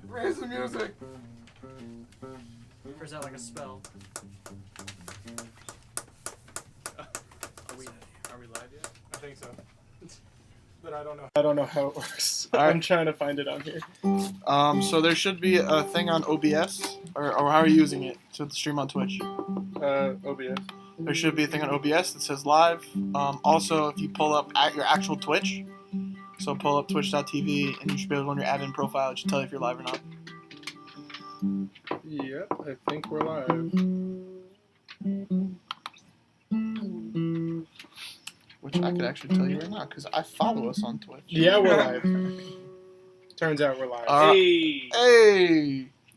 Raise the music. Or is that like a spell? Are we live yet? I think so. But I don't know how it works. I'm trying to find it on here. So there should be a thing on OBS, or how are you using it to stream on Twitch? OBS. There should be a thing on OBS that says live. Also, if you pull up at your actual Twitch, so pull up twitch.tv, and you should be able to go on your admin profile. It should tell you if you're live or not. Yep, I think we're live. Which I could actually tell you right now, because I follow us on Twitch. Yeah, we're live. Turns out we're live. Hey!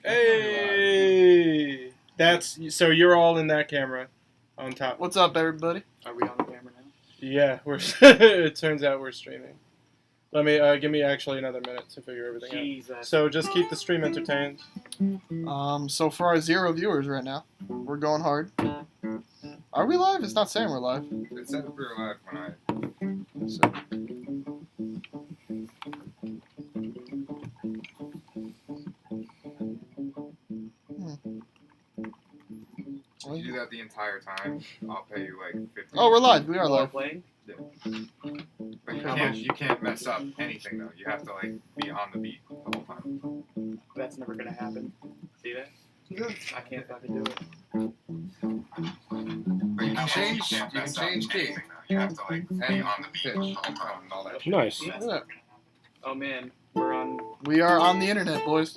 Hey! That's so you're all in that camera on top. What's up, everybody? Are we on the camera now? Yeah, we're. It turns out we're streaming. Let me give me actually another minute to figure everything Jesus. out. So just keep the stream entertained. So for our 0 viewers right now, we're going hard. Are we live? It's not saying we're live. It said we were live when I... So. If you do that the entire time, I'll pay you like $50. Oh, we're live. We are live. Playing? But you can't mess up anything though. You have to like be on the beat the whole time. That's never gonna happen. See that? I can't fucking do it. But you can change key. You have to like be on the beat the whole time and all that shit. Nice. Yeah. Oh man, we're on. We are on the internet, boys.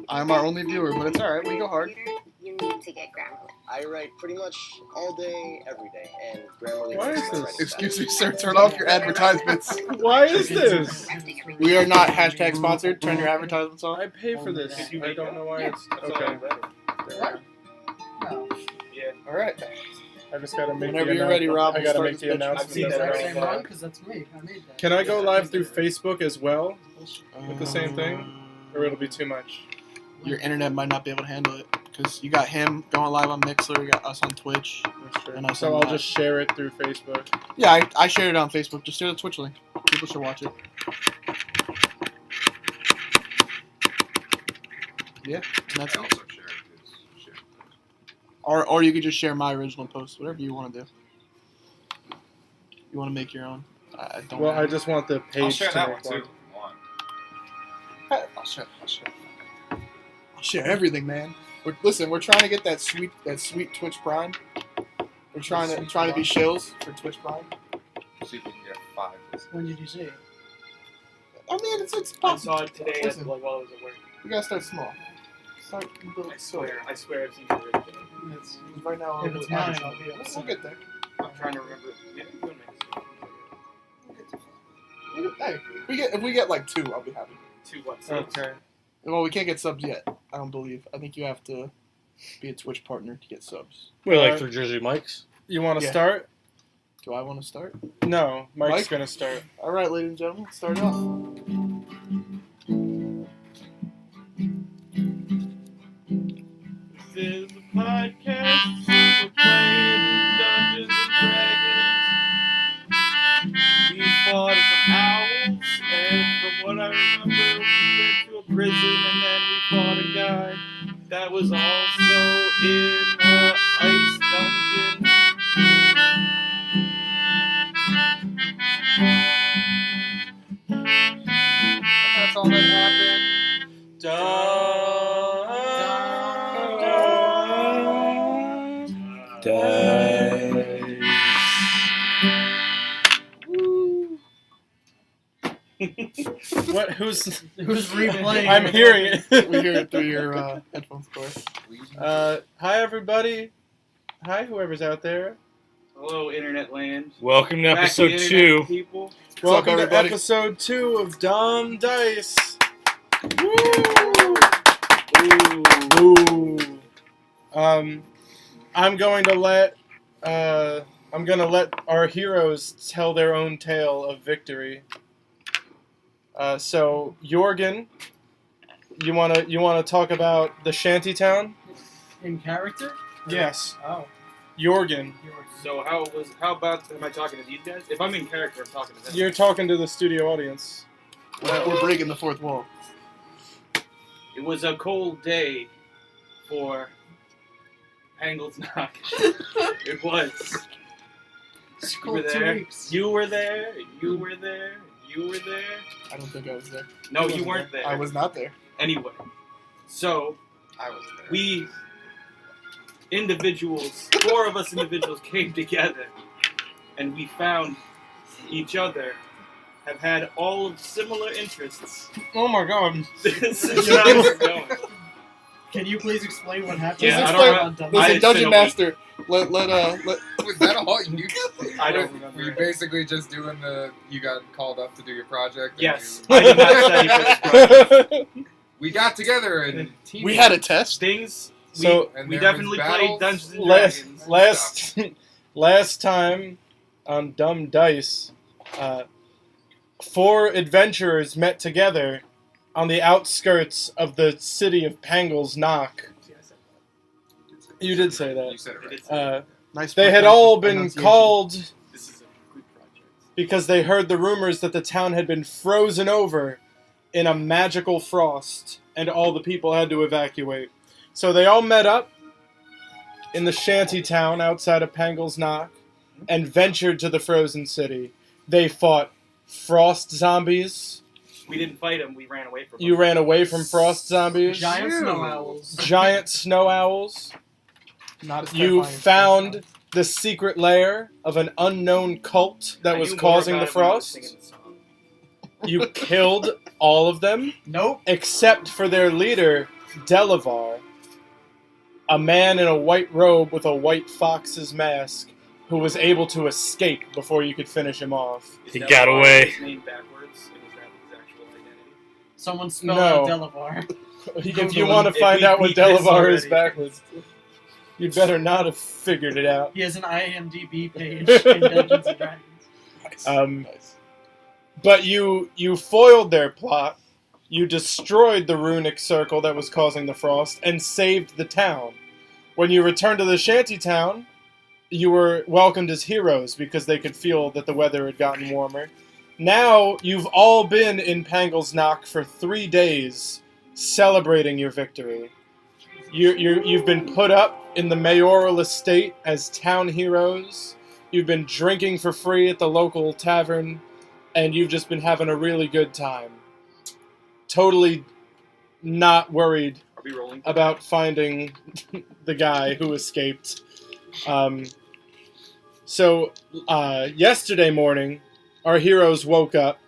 I'm our only viewer, but it's alright. We go hard. You need to get Grammarly. I write pretty much all day, every day, and Grammarly. Why is my this? writing Excuse style. me, sir. Turn off your advertisements. Why is this? We are not hashtag sponsored. Turn your advertisements off. I pay for this. I don't know why it's okay. What? Yeah. Alright. I just gotta make Whenever the you're ready, Rob, I we'll gotta start make the this bitch. announcement. I've seen that that's right. right. Because that's me. I made that. Can I go live through Facebook as well with the same thing, or it'll be too much? Your internet might not be able to handle it, because you got him going live on Mixler, you got us on Twitch. That's true. And us So on I'll that. just share it through Facebook. Yeah, I shared it on Facebook. Just share the Twitch link. People should watch it. Yeah, and that's I it. also share his shit. Or you could just share my original post, whatever you want to do. You want to make your own? I don't. Well, know. I just want the page I'll share to that make one too one. if you want. I'll share everything, man. We're trying to get that sweet Twitch Prime. We're trying to be shills for Twitch Prime. See if we can get 5 this. When did you see it? I mean, it's I possible. saw it today Listen. while I was at work. We gotta start small. Start I swear I've seen it today. It's, right now. if it's mine, I'll be We'll upset. get there. I'm trying to remember. Yeah, we'll make it. Hey, if we get like 2, I'll be happy. 2 what? Okay. Well, we can't get subs yet. I don't believe. I think you have to be a Twitch partner to get subs. We're like 3 Jersey Mikes. You want to Yeah. start? Do I want to start? No, Mike's Mike? gonna start. All right, ladies and gentlemen, start it off. This is a podcast. We're playing Dungeons and Dragons. We fought some owls, and from what I remember, we went to a prison, and then we fought a guy that was also in an ice dungeon. That's all that happened. What? Who's replaying? I'm hearing it. We hear it through your headphones, of course. Hi everybody. Hi whoever's out there. Hello, Internet Land. Welcome to Back episode to the internet 2. People. Welcome to everybody? episode 2 of Dumb Dice. Ooh. I'm going to let our heroes tell their own tale of victory. So Yohrgin, you wanna talk about the shantytown? In character? Yes. Oh. Yohrgin. So how about am I talking to these guys? If I'm in character, I'm talking to them. You're talking to the studio audience. We're breaking the fourth wall. It was a cold day for Pangle's Knock. It was. It's You were cold 2 there. weeks. You were there. You were there. You were there. I don't think I was there. No, I you wasn't weren't there. I was not there. Anyway, so I was there. we individuals, 4 of us individuals came together and we found each other, have had all of similar interests. Oh my god. This is how we're going. Can you please explain what happened? Yeah, I don't on Dumb I- Listen, it's Dungeon been a week. Master, let Was that all you? I don't Were remember. you basically just doing you got called up to do your project? and Yes, you- I did not study for this project. we got together and teamed we had a up. test. Things. So- And we there definitely was played battles. Dungeons and last Dragons. last time on Dumb Dice, 4 adventurers met together on the outskirts of the city of Pangle's Knock. You did say You that. said it right. Nice. They had nice all been pronunciation. called This is a good project. because they heard the rumors that the town had been frozen over in a magical frost and all the people had to evacuate. So they all met up in the shanty town outside of Pangle's Knock and ventured to the frozen city. They fought frost zombies. We didn't fight him. We ran away from him. You ran away from frost zombies. Giant snow owls. Giant snow owls. Not as You terrifying as found Frost the secret lair of an unknown cult that I was knew more causing about the it when I was frost. singing the song. You killed all of them, Nope. except for their leader, Delavar, a man in a white robe with a white fox's mask, who was able to escape before you could finish him off. Is He that got why away. His name backwards. And is that his actual identity? Someone spelled No. out Delavar. If you want to If find we out what beat this Delavar is already. backwards, you'd better not have figured it out. He has an IMDb page in Dungeons and Dragons. Nice. Um, Nice. But you foiled their plot. You destroyed the runic circle that was causing the frost and saved the town. When you returned to the shanty town, you were welcomed as heroes because they could feel that the weather had gotten warmer. Now you've all been in Pangle's Knock for 3 days, celebrating your victory. You've been put up in the mayoral estate as town heroes. You've been drinking for free at the local tavern, and you've just been having a really good time. Totally not worried Are we rolling? about finding the guy who escaped. Yesterday morning, our heroes woke up,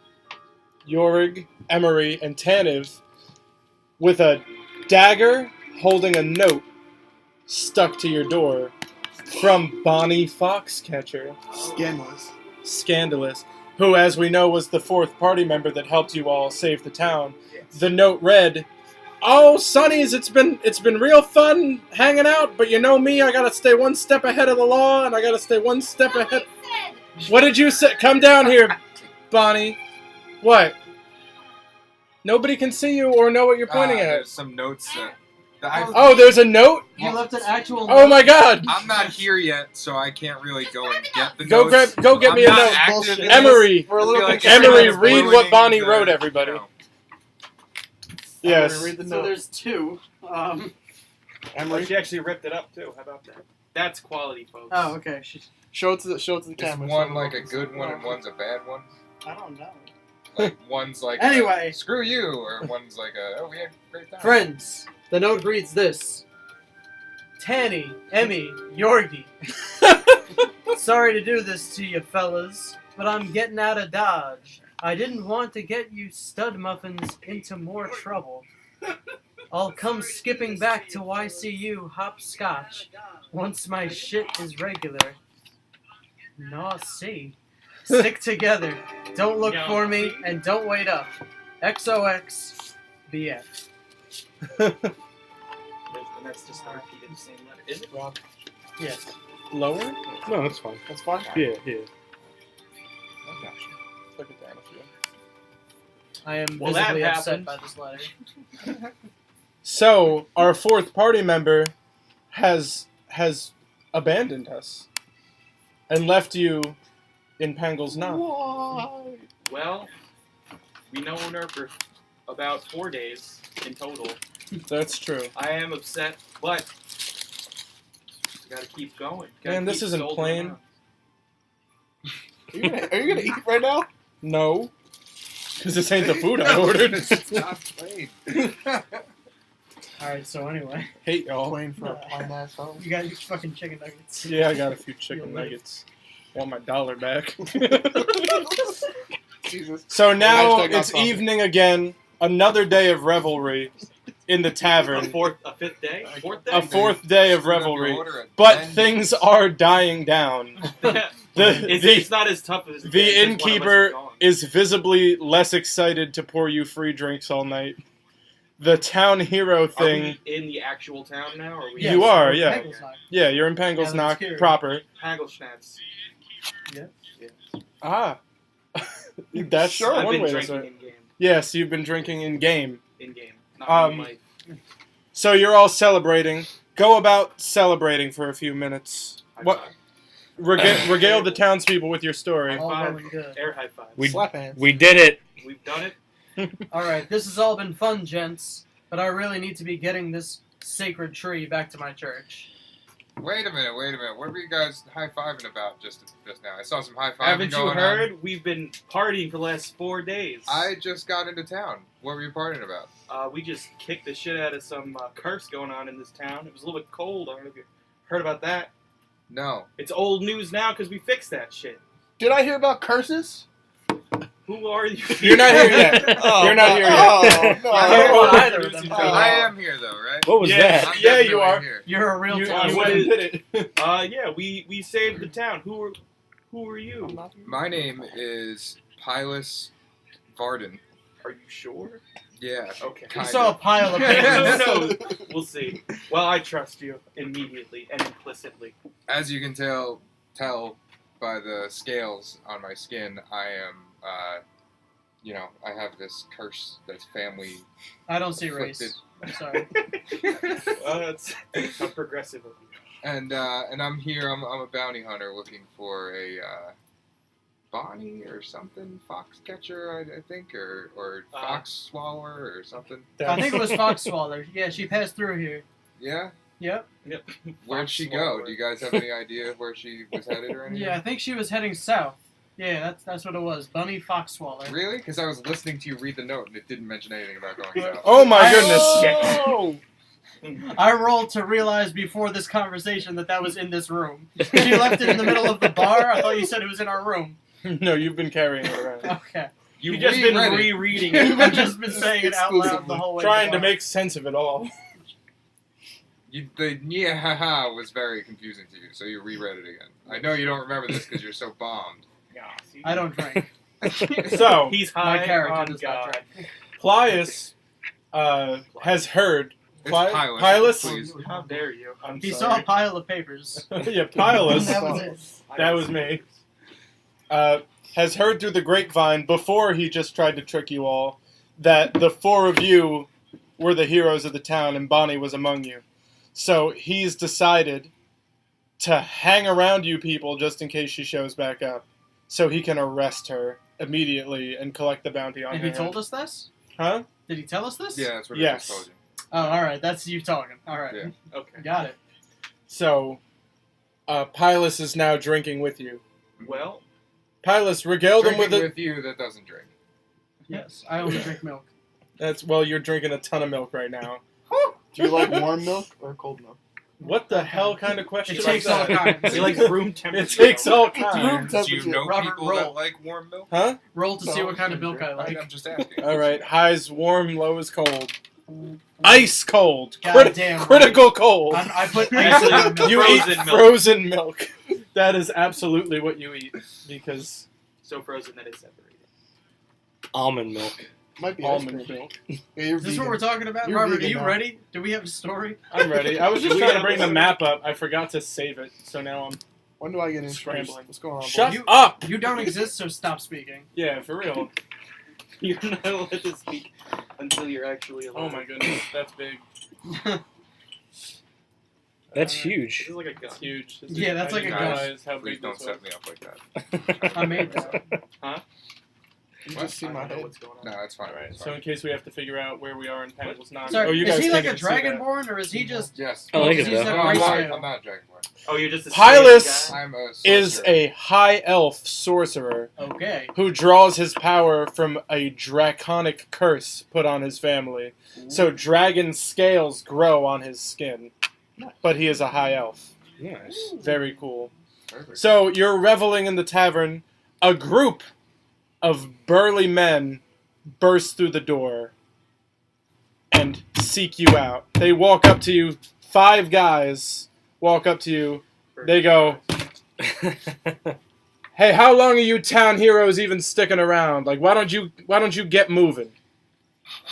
Yohrgin, Emory, and Tannivh, with a dagger holding a note stuck to your door from Bonnie Foxcatcher. Scandalous. Scandalous, who, as we know, was the 4th party member that helped you all save the town. The note read, "Oh, Sonnies, it's been real fun hanging out, but you know me, I gotta stay 1 step ahead of the law, and I gotta stay 1 step ahead." What did you say? Come down here, Bonnie. What? Nobody can see you or know what you're pointing at. There's some notes that Oh, there's a note? You left an actual Oh my god! I'm not here yet, so I can't really go and get the Go notes. go get I'm me a not note. active in Emory, this. We're a I little feel like concerned. Emory, everyone's read what ruining Bonnie the- wrote, everybody. you know. Yes. Read the So note. there's 2. Emory, She actually ripped it up too. How about that? That's quality, folks. Oh, okay. show it to the Is camera. one so- like a good one and one's a bad one? I don't know. Like one's like Anyway. screw you, or one's like we had a great time. Friends, the note reads this. Tannivh, Emmy, Yohrgin. Sorry to do this to you fellas, but I'm getting out of Dodge. I didn't want to get you stud muffins into more trouble. I'll come skipping back to YCU hopscotch once my shit is regular. Naw, see. Stick together. Don't look No, for me, see. and don't wait up. XOX, BF. And that's just not repeated the same letter. Is it? Rob, Yes. Lower? No, that's fine. that's fine. Yeah. Look at that. If you I am Well, that visibly upset happened. by this letter. So, our 4th party member has abandoned us and left you in Pangle's Knock. Why? Well, we know Nerper about 4 days in total. That's true. I am upset, but gotta keep going. Gotta Man, this keep isn't soldiering plain. on. Are you gonna eat right now? No. Because this ain't the food I ordered. It's not plain. Alright, so anyway, Hate y'all. Plain for a plain ass home. you got your fucking chicken nuggets. Yeah, I got a few chicken You'll live. nuggets. Want my $1 back. Jesus. So now Hashtag not it's sponsored. evening again. Another day of revelry in the A tavern. fifth day? Fourth day? A fourth day of Screwed up your revelry. order at But 10. things are dying down. It's not as tough as The innkeeper is visibly less excited to pour you free drinks all night. The town hero Are thing. we in the actual town now? Or are we You are, so yeah. Pangle's not. Yeah, you're in Pangle's Yeah, Knock that's scary. proper. Pangle-schnapps. Ah. That's Sure. I've one been way to drinking say it. in game. Yes, you've been drinking in game. In game. Not in life. So you're all celebrating. Go about celebrating for a few minutes. What? Regale the townspeople with your story. All Five. well and good. Air high five. Slap hands. We did it. We've done it. Alright, this has all been fun, gents, but I really need to be getting this sacred tree back to my church. Wait a minute. What were you guys high-fiving about just now? I saw some high-fiving Haven't you going heard? on. We've been partying for the last 4 days. I just got into town. What were you partying about? We just kicked the shit out of some curse going on in this town. It was a little bit cold. I don't know if you heard about that. No. It's old news now because we fixed that shit. Did I hear about curses? Who are you? You're not here yet. Oh, You're not here yet. Oh, no. I don't want either of them. I am here though, right? What was Yeah. that? I'm Yeah, definitely you are. Here. You're a real You town. went and did it. Yeah, we saved the town. Who are you? My name is Pilus Varden. Are you sure? Yeah. Okay. You Kind saw a of. pile of Who papers. knows? We'll see. Well, I trust you immediately and implicitly. As you can tell by the scales on my skin, I am, I have this curse that's family. I don't see race. I'm sorry. Well, that's how progressive of you. And I'm here. I'm a bounty hunter looking for a Bonnie or something, fox catcher, I think, or fox swallower or something. I think it was Fox Swaller. Yeah, she passed through here. Yeah. Yep. Where'd she go? Do you guys have any idea where she was headed or anything? Yeah, I think she was heading south. Yeah, that's what it was. Bunny Fox Swaller. Really? Because I was listening to you read the note and it didn't mention anything about going south. Oh my goodness. Oh. I rolled to realize before this conversation that was in this room. She left it in the middle of the bar. I thought you said it was in our room. No, you've been carrying it around. Okay. You've just been reread it. rereading it. I've just been saying it out loud the whole way. Trying the to bar. make sense of it all. The yeah haha was very confusing to you, so you reread it again. I know you don't remember this because you're so bombed. I don't drink. So, He's high My character on does not God. drink. Plius has heard. It's Pilus? Pilus, please. How dare you? I'm He saw a sorry. pile of papers. Yeah, Pilus. That was it. That was me. Has heard through the grapevine before he just tried to trick you all that the four of you were the heroes of the town and Bonnie was among you. So he's decided to hang around you people just in case she shows back up, so he can arrest her immediately and collect the bounty on And her. he told us this? Huh? Did he tell us this? Yeah, that's what I Yes. just told you. Oh, alright. That's you talking. Alright. Yeah. Okay. Got it. So, Pilus is now drinking with you. Well, Pilus, regale them Drinking with with you that doesn't drink. Yes. I only drink milk. you're drinking a ton of milk right now. Do you like warm milk or cold milk? What the hell kind of question It is takes all that? kinds. he likes room temperature. It takes all Room kinds. Do you temperature. know Robert, people roll. that like warm milk? Huh? Roll to see what kind of milk I I'm like. just asking. All right. High's warm, low is cold. Ice cold. God damn. Critical cold. I put ice in my milk. You Frozen eat milk. frozen milk. That is absolutely what you eat because So frozen that it's separated. Almond milk. Might be ice almond cream. milk. Yeah, you're Is this vegan. what we're talking about? You're Robert, are vegan you now. ready? Do we have a story? I'm ready. I was just We trying to have bring a- the map up. I forgot to save it, so now I'm When do I get in? Scrambling. What's going on? Shut boys? You- up. You don't exist, so stop speaking. Yeah, for real. You're not allowed to speak until you're actually alive. Oh my goodness, that's big. That's This huge. is like a gun. It's huge. Yeah, that's I like a didn't gun. realize how Please big don't this was. set me up like that. I made that. You What? just see I my don't know head. what's going on. No, that's fine. Alright, That's so in fine. case we have to figure out where we are in Pangle's Knock. Sorry, Oh, you is guys he can't like a even see that. dragonborn, or is he just... Yes. I like it, He's though. a No, I'm grayscale. not a dragonborn. Oh, you're just a Pylus scaly guy? I'm a Is sorcerer. a high elf sorcerer Okay. who draws his power from a draconic curse put on his family. So dragon scales grow on his skin. But he is a high elf. Nice. Very cool. Perfect. So you're reveling in the tavern. A group of burly men burst through the door and seek you out. They walk up to you. 5 guys walk up to you. They go, "Hey, how long are you town heroes even sticking around? Like, why don't you get moving?"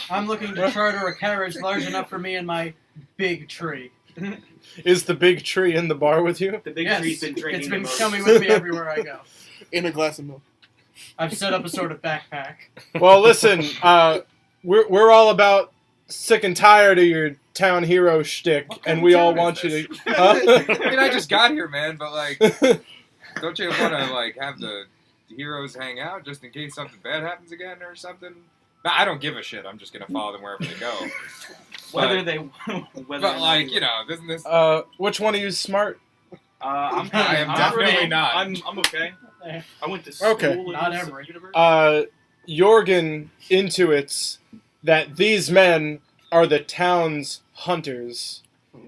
I'm looking to charter a carriage large enough for me and my big tree. Is the big tree in the bar with you? The big Yes, tree's been drinking it's been the most. coming with me everywhere I go. In a glass of milk. I've set up a sort of backpack. Well, listen, we're all about sick and tired of your town hero shtick, What kind and of we all town want is you to. this? Huh? I mean, I just got here, man, but like, don't you want to like have the heroes hang out just in case something bad happens again or something? No, I don't give a shit. I'm just gonna follow them wherever they go. Whether But- they, whether But or not like, they- you know, isn't this? Which one of you is smart? I'm I am definitely pretty- not. I'm okay. I went to school. Okay. in Not this Emory. university. Yohrgin intuits that these men are the town's hunters,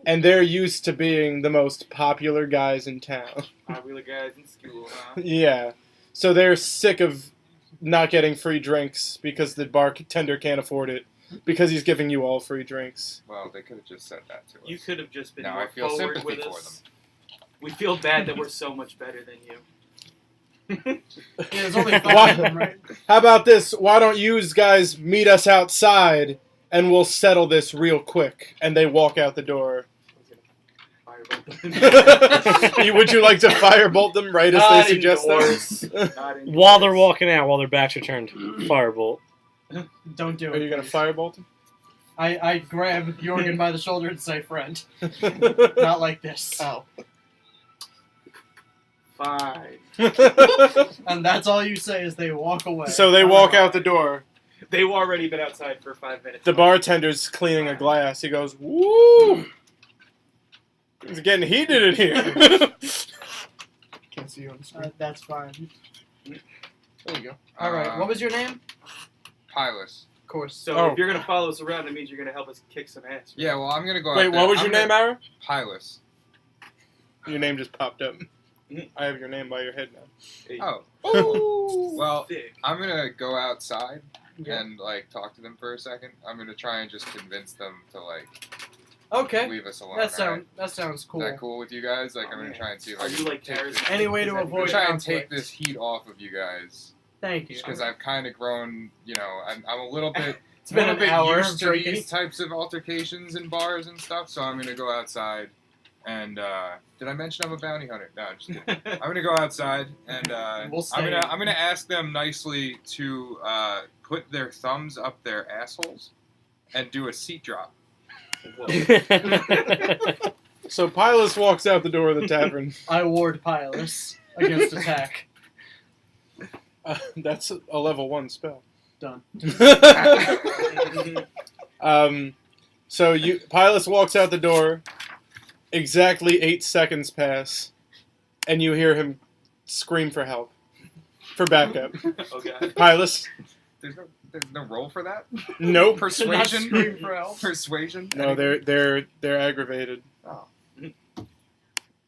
and they're used to being the most popular guys in town. Popular guys in school, huh? Yeah. So they're sick of not getting free drinks because the bartender can't afford it, because he's giving you all free drinks. Well, they could have just said that to us. You could have just been Now more I feel forward sympathy with for us. We feel bad that we're so much better than you. Yeah, there's only 5 Why- of them, right? How about this? Why don't you guys meet us outside, and we'll settle this real quick? And they walk out the door. Would you like to firebolt them right as they suggest that? While they're walking out, while their backs are turned, firebolt. Don't do it. Are you going to please. firebolt them? I grab Yohrgin by the shoulder and say, "Friend, not like this." Ow. 5. And that's all you say as they walk away. So they walk out the door. They've already been outside for 5 minutes. The bartender's cleaning a glass. He goes, "Woo! It's getting heated in here." Can't see you on the screen. That's fine. There you go. All right. What was your name? Pylus? Of course. So Oh. if you're gonna follow us around, it means you're gonna help us kick some ass. Yeah, well, I'm gonna go. out Wait, there. what was I'm your name, gonna- Aaron? Pylus. Your name just popped up. Mhm. I have your name by your head now. Hey, Oh. Well, thick. I'm gonna go outside Yeah. and like talk to them for a second. I'm gonna try and just convince them to like Okay. leave us alone. That sounds cool. Is that cool with you guys? Like, Oh, I'm gonna man. try and see if Are I you can like take Tara's- this, Any way to I'm avoid try and conflict. take this heat off of you guys. Thank you. Just because I've kind of grown, you know, I'm a little bit. It's been I'm a an bit hour used of to drinking. these types of altercations in bars and stuff, so I'm gonna go outside. And did I mention I'm a bounty hunter? No, I'm just kidding. I'm gonna go outside and We'll stay. I'm gonna ask them nicely to put their thumbs up their assholes and do a seat drop. So Pylus walks out the door of the tavern. I ward Pylus against attack. That's a level 1 spell. Done. So Pylus walks out the door. Exactly 8 seconds pass, and you hear him scream for help, for backup. Okay. Pylus, There's no roll for that. nope. Persuasion. Not scream for help. Persuasion. No, they're aggravated.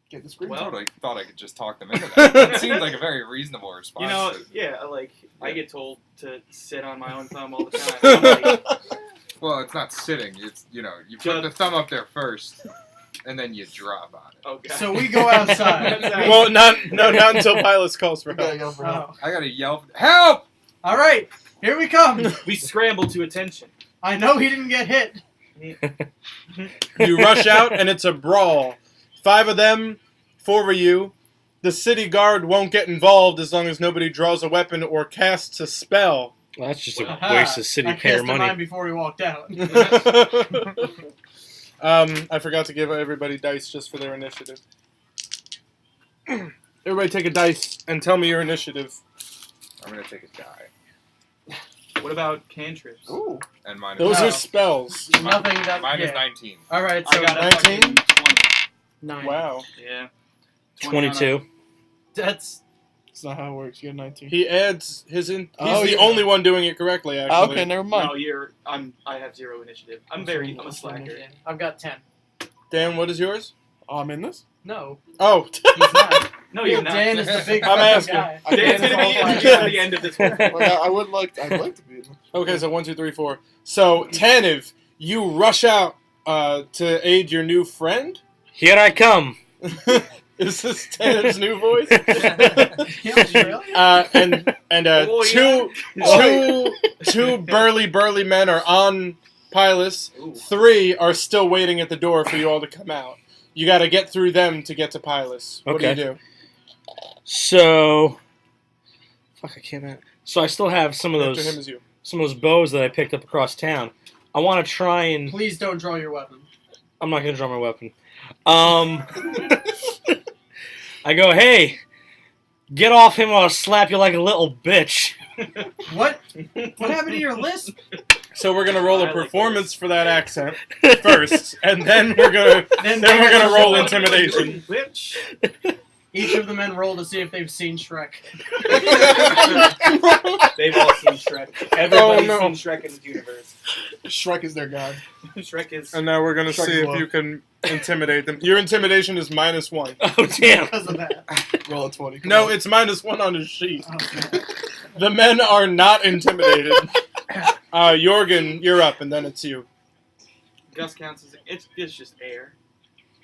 Get the screen. Well- Totally thought I could just talk them into that. It seemed like a very reasonable response. You know, to- yeah, like I get told to sit on my own thumb all the time. I'm like, well, it's not sitting. It's you put Just- the thumb up there first, and then you drop on it. okay. So we go outside. Well, not until Pylus calls for We gotta help. go for help. Oh. I gotta yell, "Help!" All right, here we come. we scramble to attention. I know he didn't get hit. You rush out, and it's a brawl. 5 of them, 4 of you. The city guard won't get involved as long as nobody draws a weapon or casts a spell. Well, that's just a Aha. waste of city I payer cast a mine money. before we walked out. I forgot to give everybody dice just for their initiative. Everybody take a dice and tell me your initiative. I'm gonna take a die. What about cantrips? Ooh. And mine Those is are spells. Nothing that. mine is yeah. 19. All right, I so got a 19? fucking 20. 9. Wow. Yeah. 20 on 22. That's That's not how it works. You get 19. He adds his in. He's Oh, the yeah. only one doing it correctly. Actually. Oh, okay, never a- mind. No, I have 0 initiative. I'm a slacker. I've got 10. Dan, what is yours? Oh, I'm in this? No, Oh, he's not. No, you're not. Dan is the big I'm fucking asking. guy. Dan's gonna be at the end of this one. Like, I'd like to be in this. okay. So 1, 2, 3, 4. So Tannivh, you rush out to aid your new friend. Here I come. Is this Tanniv's new voice? Australia? And Oh, two burly men are on Pylus. Ooh. 3 are still waiting at the door for you all to come out. You got to get through them to get to Pylus. What Okay. do you do? So, fuck, I can't. So I still have some of After him those is you. bows that I picked up across town. I want to try and. Please don't draw your weapon. I'm not gonna draw my weapon. I go, hey, get off him or I'll slap you like a little bitch. What? What happened to your lisp? So we're gonna roll I a like performance for that accent first, and then we're gonna roll intimidation. Which? Each of the men roll to see if they've seen Shrek. They've all seen Shrek. Everybody's no. seen Shrek in this universe. Shrek is their god. Shrek is. And now we're gonna Shrek see is if low. you can intimidate them. Your intimidation is -1. Oh, damn. Because of that. Roll a 20. Come No, on. it's -1 on his sheet. Oh, man. The men are not intimidated. Yohrgin, you're up, and then it's you. Gus counts as it's just air.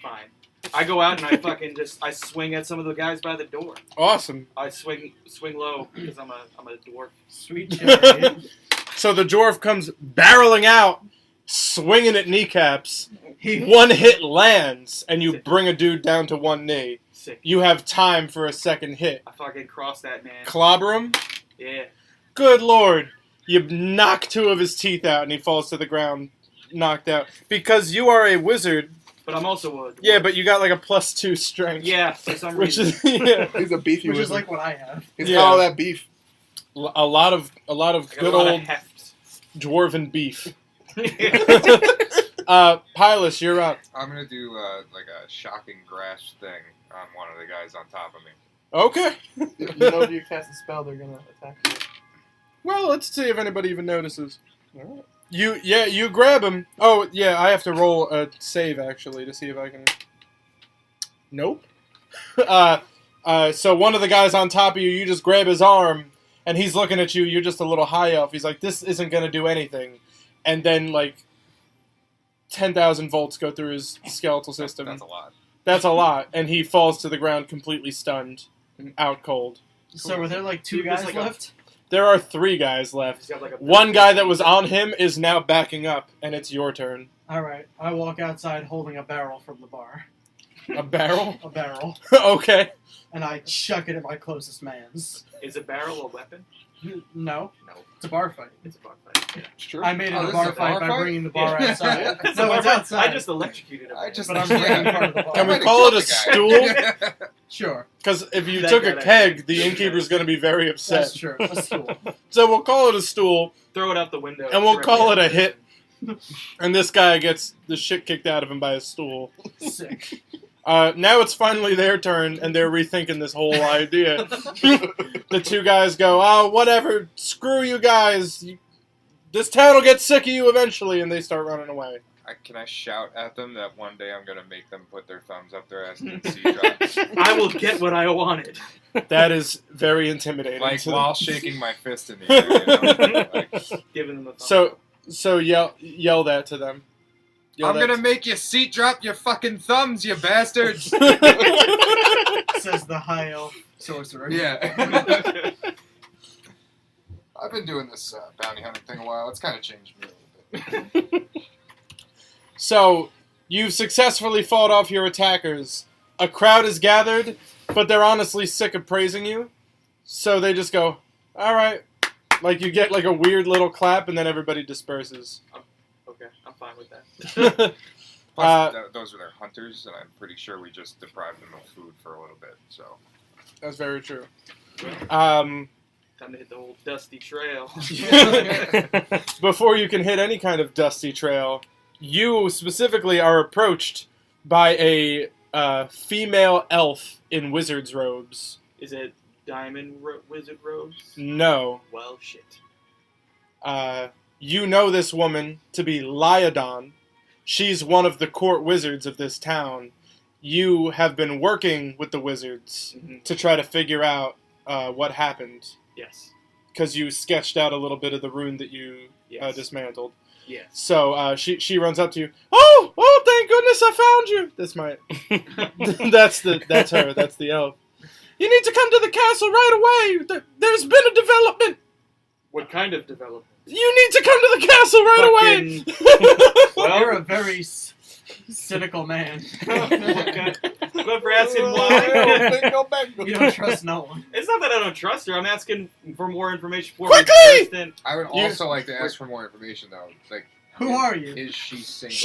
Fine. I go out and I fucking I swing at some of the guys by the door. Awesome. I swing low because I'm a dwarf. Sweet chariot. So the dwarf comes barreling out, swinging at kneecaps. He, 1 hit lands, and you bring a dude down to 1 knee. Sick. You have time for a second hit. I fucking cross that man. Clobber him. Yeah. Good lord. You knock 2 of his teeth out, and he falls to the ground, knocked out. Because you are a wizard. But I'm also a dwarf. Yeah, but you got like a +2 strength. Yeah, for some Which reason. is yeah, He's a beefy which is wizard. like what I have. He's Yeah. got all that beef. a lot of I got a good lot old of heft. dwarven beef. Pylus, you're up. I'm gonna do like a shocking grasp thing on one of the guys on top of me. Okay. You know if you cast a spell, they're gonna attack you. Well, let's see if anybody even notices. You grab him. Oh, yeah, I have to roll a save, actually, to see if I can... Nope. So one of the guys on top of you, you just grab his arm, and he's looking at you, you're just a little high up. He's like, this isn't going to do anything. And then, like, 10,000 volts go through his skeletal system. That's a lot. That's a lot. And he falls to the ground completely stunned, out cold. So were there like 2 Dude, guys there's like a- left? There are 3 guys left. He's got like a One guy that was on him is now backing up, and it's your turn. Alright, I walk outside holding a barrel from the bar. A barrel? A barrel. Okay. And I chuck it at my closest man's. Is a barrel a weapon? No, No. it's a bar fight. It's a bar fight. Yeah. It's true. I made it Oh, a this bar is a fight bar by fight? bringing the bar Yeah. outside. It's No, a bar it's fight. outside. I just electrocuted him. But I'm bringing part of the bar. Can we Might have call it killed a the guy. Sure, Because if you That took guy a that- keg, the innkeeper's going to be very that's upset. true. A stool. So we'll call it a stool, Throw it out the window. and we'll Throw call it a hit. And this guy gets the shit kicked out of him by a stool. Sick. Now it's finally their turn, and they're rethinking this whole idea. The 2 guys go, oh, whatever, screw you guys. This town will get sick of you eventually, and they start running away. Can I shout at them that one day I'm gonna make them put their thumbs up their ass and see drops? I will get what I wanted. That is very intimidating. Like So- while shaking my fist in the air. You know? Like, Giving them a thumb. So yell that to them. Yell I'm that gonna make you seat drop your fucking thumbs, you bastards! Says the high elf sorcerer. Yeah. I've been doing this bounty hunting thing a while. It's kind of changed me a little bit. So, you've successfully fought off your attackers. A crowd is gathered, but they're honestly sick of praising you. So they just go, alright. Like, you get like a weird little clap, and then everybody disperses. Okay, I'm fine with that. Plus, those are their hunters, and I'm pretty sure we just deprived them of food for a little bit, so... That's very true. Time to hit the old dusty trail. Before you can hit any kind of dusty trail, you specifically are approached by a female elf in wizard's robes. Is it diamond wizard robes? No. Well, shit. You know this woman to be Lyodon. She's one of the court wizards of this town. You have been working with the wizards to try to figure out what happened. Yes. Because you sketched out a little bit of the rune that you Yes. dismantled. Yes. So she runs up to you. Oh, thank goodness I found you. That's my. that's her. That's the elf. You need to come to the castle right away. There's been a development. What kind of development? You need to come to the castle right away. Well, You're a very cynical man. Whoever asking why. You don't trust no one. It's not that I don't trust her. I'm asking for more information. Quickly! I would also like to ask for more information, though. Like, Who are you? is she single?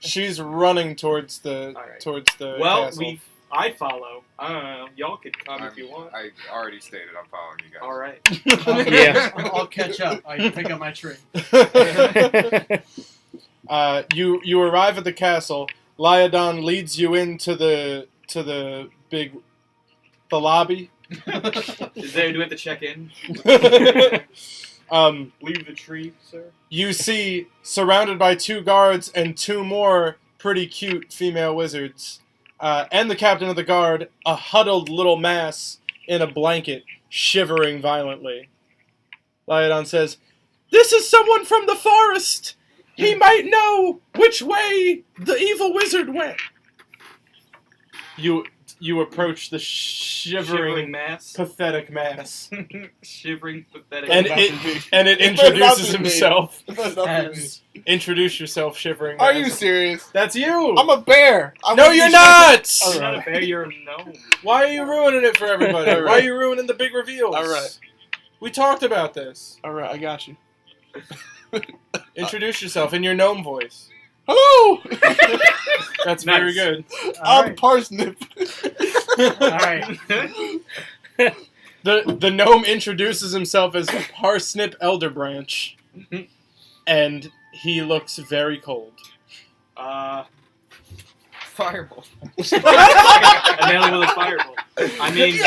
She's running towards the Alright. castle. I follow. I don't know. Y'all could come if you want. I already stated I'm following you guys. All right. Yeah. I'll catch up. I pick up my tree. You arrive at the castle. Lyodon leads you into the lobby. Is there? Do we have to check in? Leave the tree, sir. You see, surrounded by 2 guards and 2 more pretty cute female wizards, and the captain of the guard, a huddled little mass in a blanket, shivering violently. Lyodon says, "This is someone from the forest. He might know which way the evil wizard went." You approach the shivering mass. pathetic mass, Shivering, pathetic. and it introduces himself. As Introduce yourself, shivering. Are mass. you serious? That's you. I'm a bear. No, you're not. You're not a bear. You're a gnome. Why are you ruining it for everybody? All right. Why are you ruining the big reveals? All right. We talked about this. All right, I got you. Introduce yourself in your gnome voice. Hello. That's Nice. very good. all I'm right. Parsnip. All right. The gnome introduces himself as Parsnip Elderbranch, and he looks very cold. Fireball. A man with a fireball. I mean,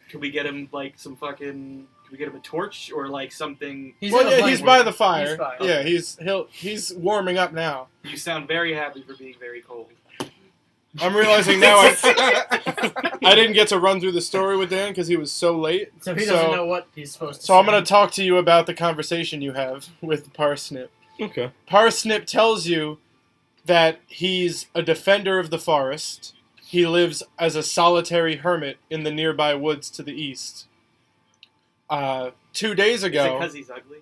could we get him like some fucking? Could we get him a torch or like something? He's Well, in a yeah, blanket. he's by the fire. He's fine. Yeah, he's warming up now. You sound very happy for being very cold. I'm realizing now I didn't get to run through the story with Dan because he was so late. So he doesn't know what he's supposed to say. So I'm going to talk to you about the conversation you have with Parsnip. Okay. Parsnip tells you that he's a defender of the forest. He lives as a solitary hermit in the nearby woods to the east. 2 days Is it ago, because he's ugly?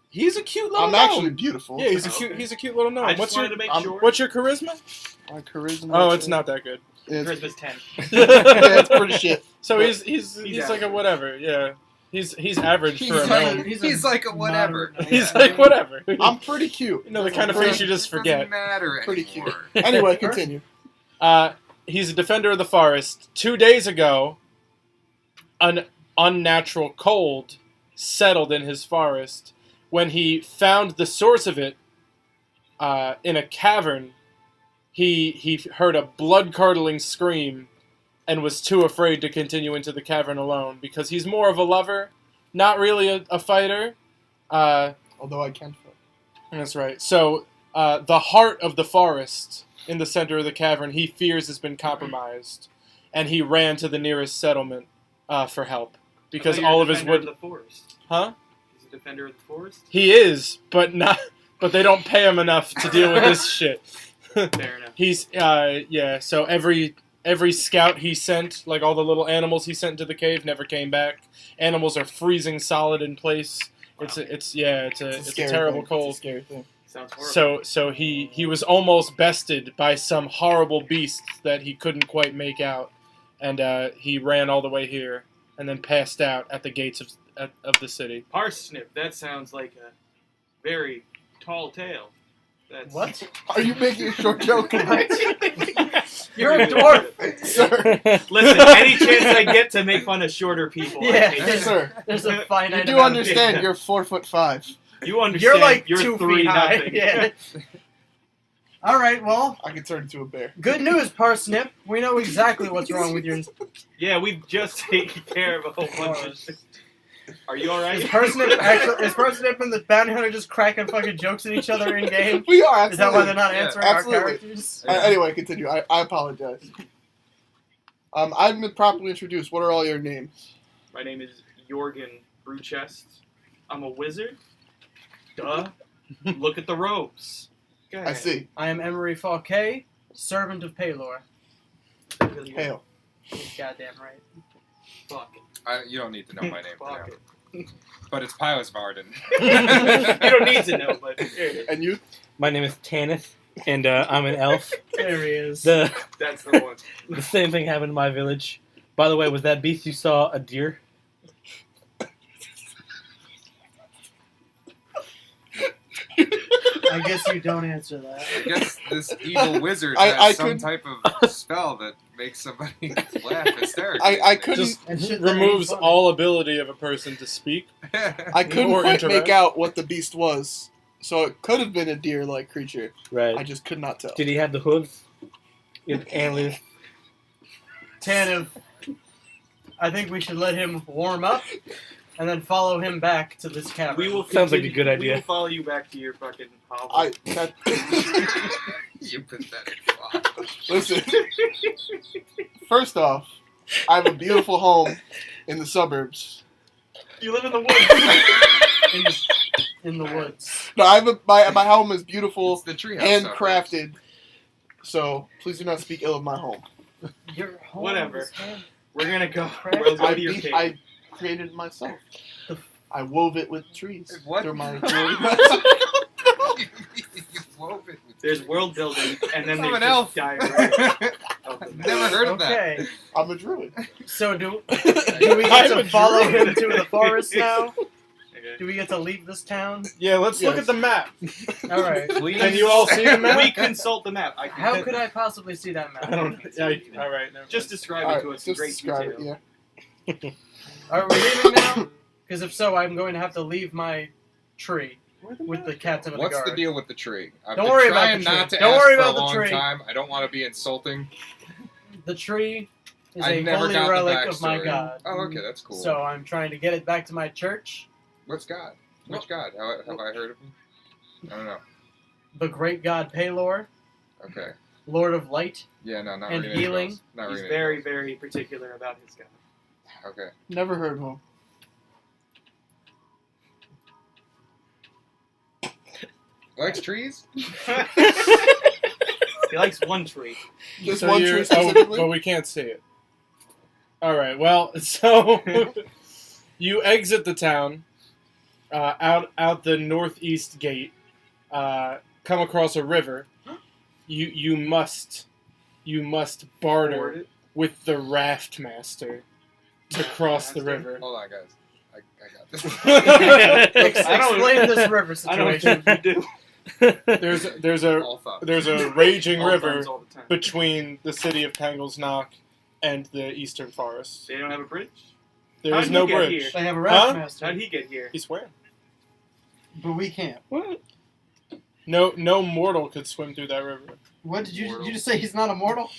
he's a cute little I'm gnome. actually beautiful. Yeah, he's a Okay. cute. He's a cute little gnome. I just wanted to make I'm- sure. What's your charisma? My charisma. Oh, it's not that good. It's, Charisma's 10. yeah, it's pretty shit. So he's like a average. whatever. Yeah, he's average for a He's gnome. He's like a whatever. moderate- He's like whatever. I'm pretty cute. You know, the kind of Pretty- face you just It doesn't forget. matter Pretty cute. anymore. Anyway, continue. He's a defender of the forest. 2 days ago, an unnatural cold settled in his forest. When he found the source of it in a cavern, he heard a blood-curdling scream and was too afraid to continue into the cavern alone because he's more of a lover, not really a fighter. Although I can fight. That's right. So the heart of the forest in the center of the cavern he fears has been compromised, and he ran to the nearest settlement for help because all of his wood. The forest. Huh? He's a defender of the forest. He is, but not. But they don't pay him enough to deal with this shit. Fair enough. He's yeah. So every scout he sent, like all the little animals he sent into the cave, never came back. Animals are freezing solid in place. It's a scary terrible thing. cold. It's a scary thing. Sounds horrible. So he was almost bested by some horrible beast that he couldn't quite make out, and he ran all the way here and then passed out at the gates of the city. Parsnip. That sounds like a very tall tale. That's What? Are you making a short joke? You're a dwarf. Sir. Listen, any chance I get to make fun of shorter people, I Yeah. take Yes, it. sir. There's a finite You do amount of understand people. you're 4'5". You understand? You're like you're 2 3 feet high. nothing. Yeah. All right. Well, I can turn into a bear. good news, Parsnip. We know exactly what's wrong with your. Yeah, we've just taken care of a whole bunch of shit. Are you alright? Is Parsnip and the bounty hunter just cracking fucking jokes at each other in game? We are, Is that why they're absolutely. not Yeah, answering our absolutely. characters? Anyway, continue. I apologize. I've been properly introduced. What are all your names? My name is Yohrgin Brewchest. I'm a wizard. Duh. Look at the robes. Go I ahead. see. I am Emory Foquet, servant of Paylor. Hail. Goddamn right. Fuck. You don't need to know my name for Fuck now. it. But it's Pilos Varden. You don't need to know, but here it is. And you? My name is Tannivh, and I'm an elf. There he is. The That's the one. the same thing happened in my village. By the way, was that beast you saw a deer? I guess you don't answer that. I guess this evil wizard I has some couldn't- type of spell that makes somebody laugh hysterically. I couldn't. Just And shit that removes ain't funny. all ability of a person to speak. I couldn't Or quite interact. make out what the beast was, so it could have been a deer-like creature. I Right. just could not tell. Did he have the hooves? And antlers? Tannivh, I think we should let him warm up and then follow him back to this cavern. We will Sounds like a continue- good idea. We will follow you back to your fucking hovel. You pathetic fuck. Listen. First off, I have a beautiful home in the suburbs. You live in the woods. in the woods. No, my home is beautiful, It's the treehouse. handcrafted. So please do not speak ill of my home. Your home Whatever. is hand- We're gonna go. Crap. We'll go to your cave. I created it myself. I wove it with trees. What? Through my You wove it with There's world building, and then I'm there's an just elf. diarrhea. of the I've map. never heard of that. Okay, I'm a druid. so do we get I'm to a follow druid. him to the forest now? Okay. Do we get to leave this town? Yeah, let's look Yes. at the map. All right. Please. Can you all see the map? We consult the map. How could I possibly see that map? I don't know. Yeah, all right. Never Just mind. describe All it right, to us in just great describe detail. it. Yeah. Are we leaving now? Because if so, I'm going to have to leave my tree with the captain of the What's guard. the deal with the tree? I've Don't been worry about trying the tree. not to Don't ask worry for about a the long tree. time. I don't want to be insulting. The tree is I a never holy got the relic of my backstory. god. Oh, okay, that's cool. So I'm trying to get it back to my church. What's God? Which God? Have I heard of him? I don't know. The great god Paylor, Okay. Lord of Light. Yeah, no, not And ringing any healing. bells. Not He's ringing any very, bells. very particular about his god. Okay. Never heard of him. Likes trees? He likes one tree. Just So one you're- tree specifically. Oh, well, we can't see it. All right. Well, so you exit the town, out the northeast gate, come across a river. You must barter Board it. with the raft master to cross the Master? river. Hold on, guys. I got this. I don't- Explain this river I don't situation. think you do. There's a All thoughts. there's a raging All river thumbs all the time. between the city of Pangle's Knock and the eastern forest. They don't have a bridge? There How is did no he get bridge. here? They have a raft Huh? master, How'd he get here? He swam. but we can't. What? No mortal could swim through that river. What did you? Mortal. Did you just say he's not immortal?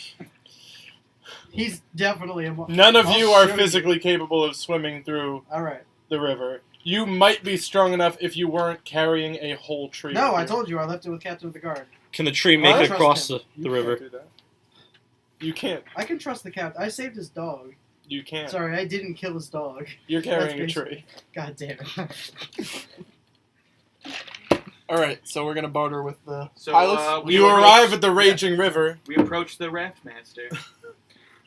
He's definitely immortal. None of I'll you are show you. physically capable of swimming through All right. the river. You might be strong enough if you weren't carrying a whole tree. No, with I you. told you I left it with Captain of the Guard. Can the tree make I it trust across him. the You river? can't do that. You can't. I can trust the captain. I saved his dog. You can't. Sorry, I didn't kill his dog. You're carrying a That's tree. God damn it. All right, so we're gonna barter with the So, pilots. we You approach- arrive at the raging river. We approach the raft master.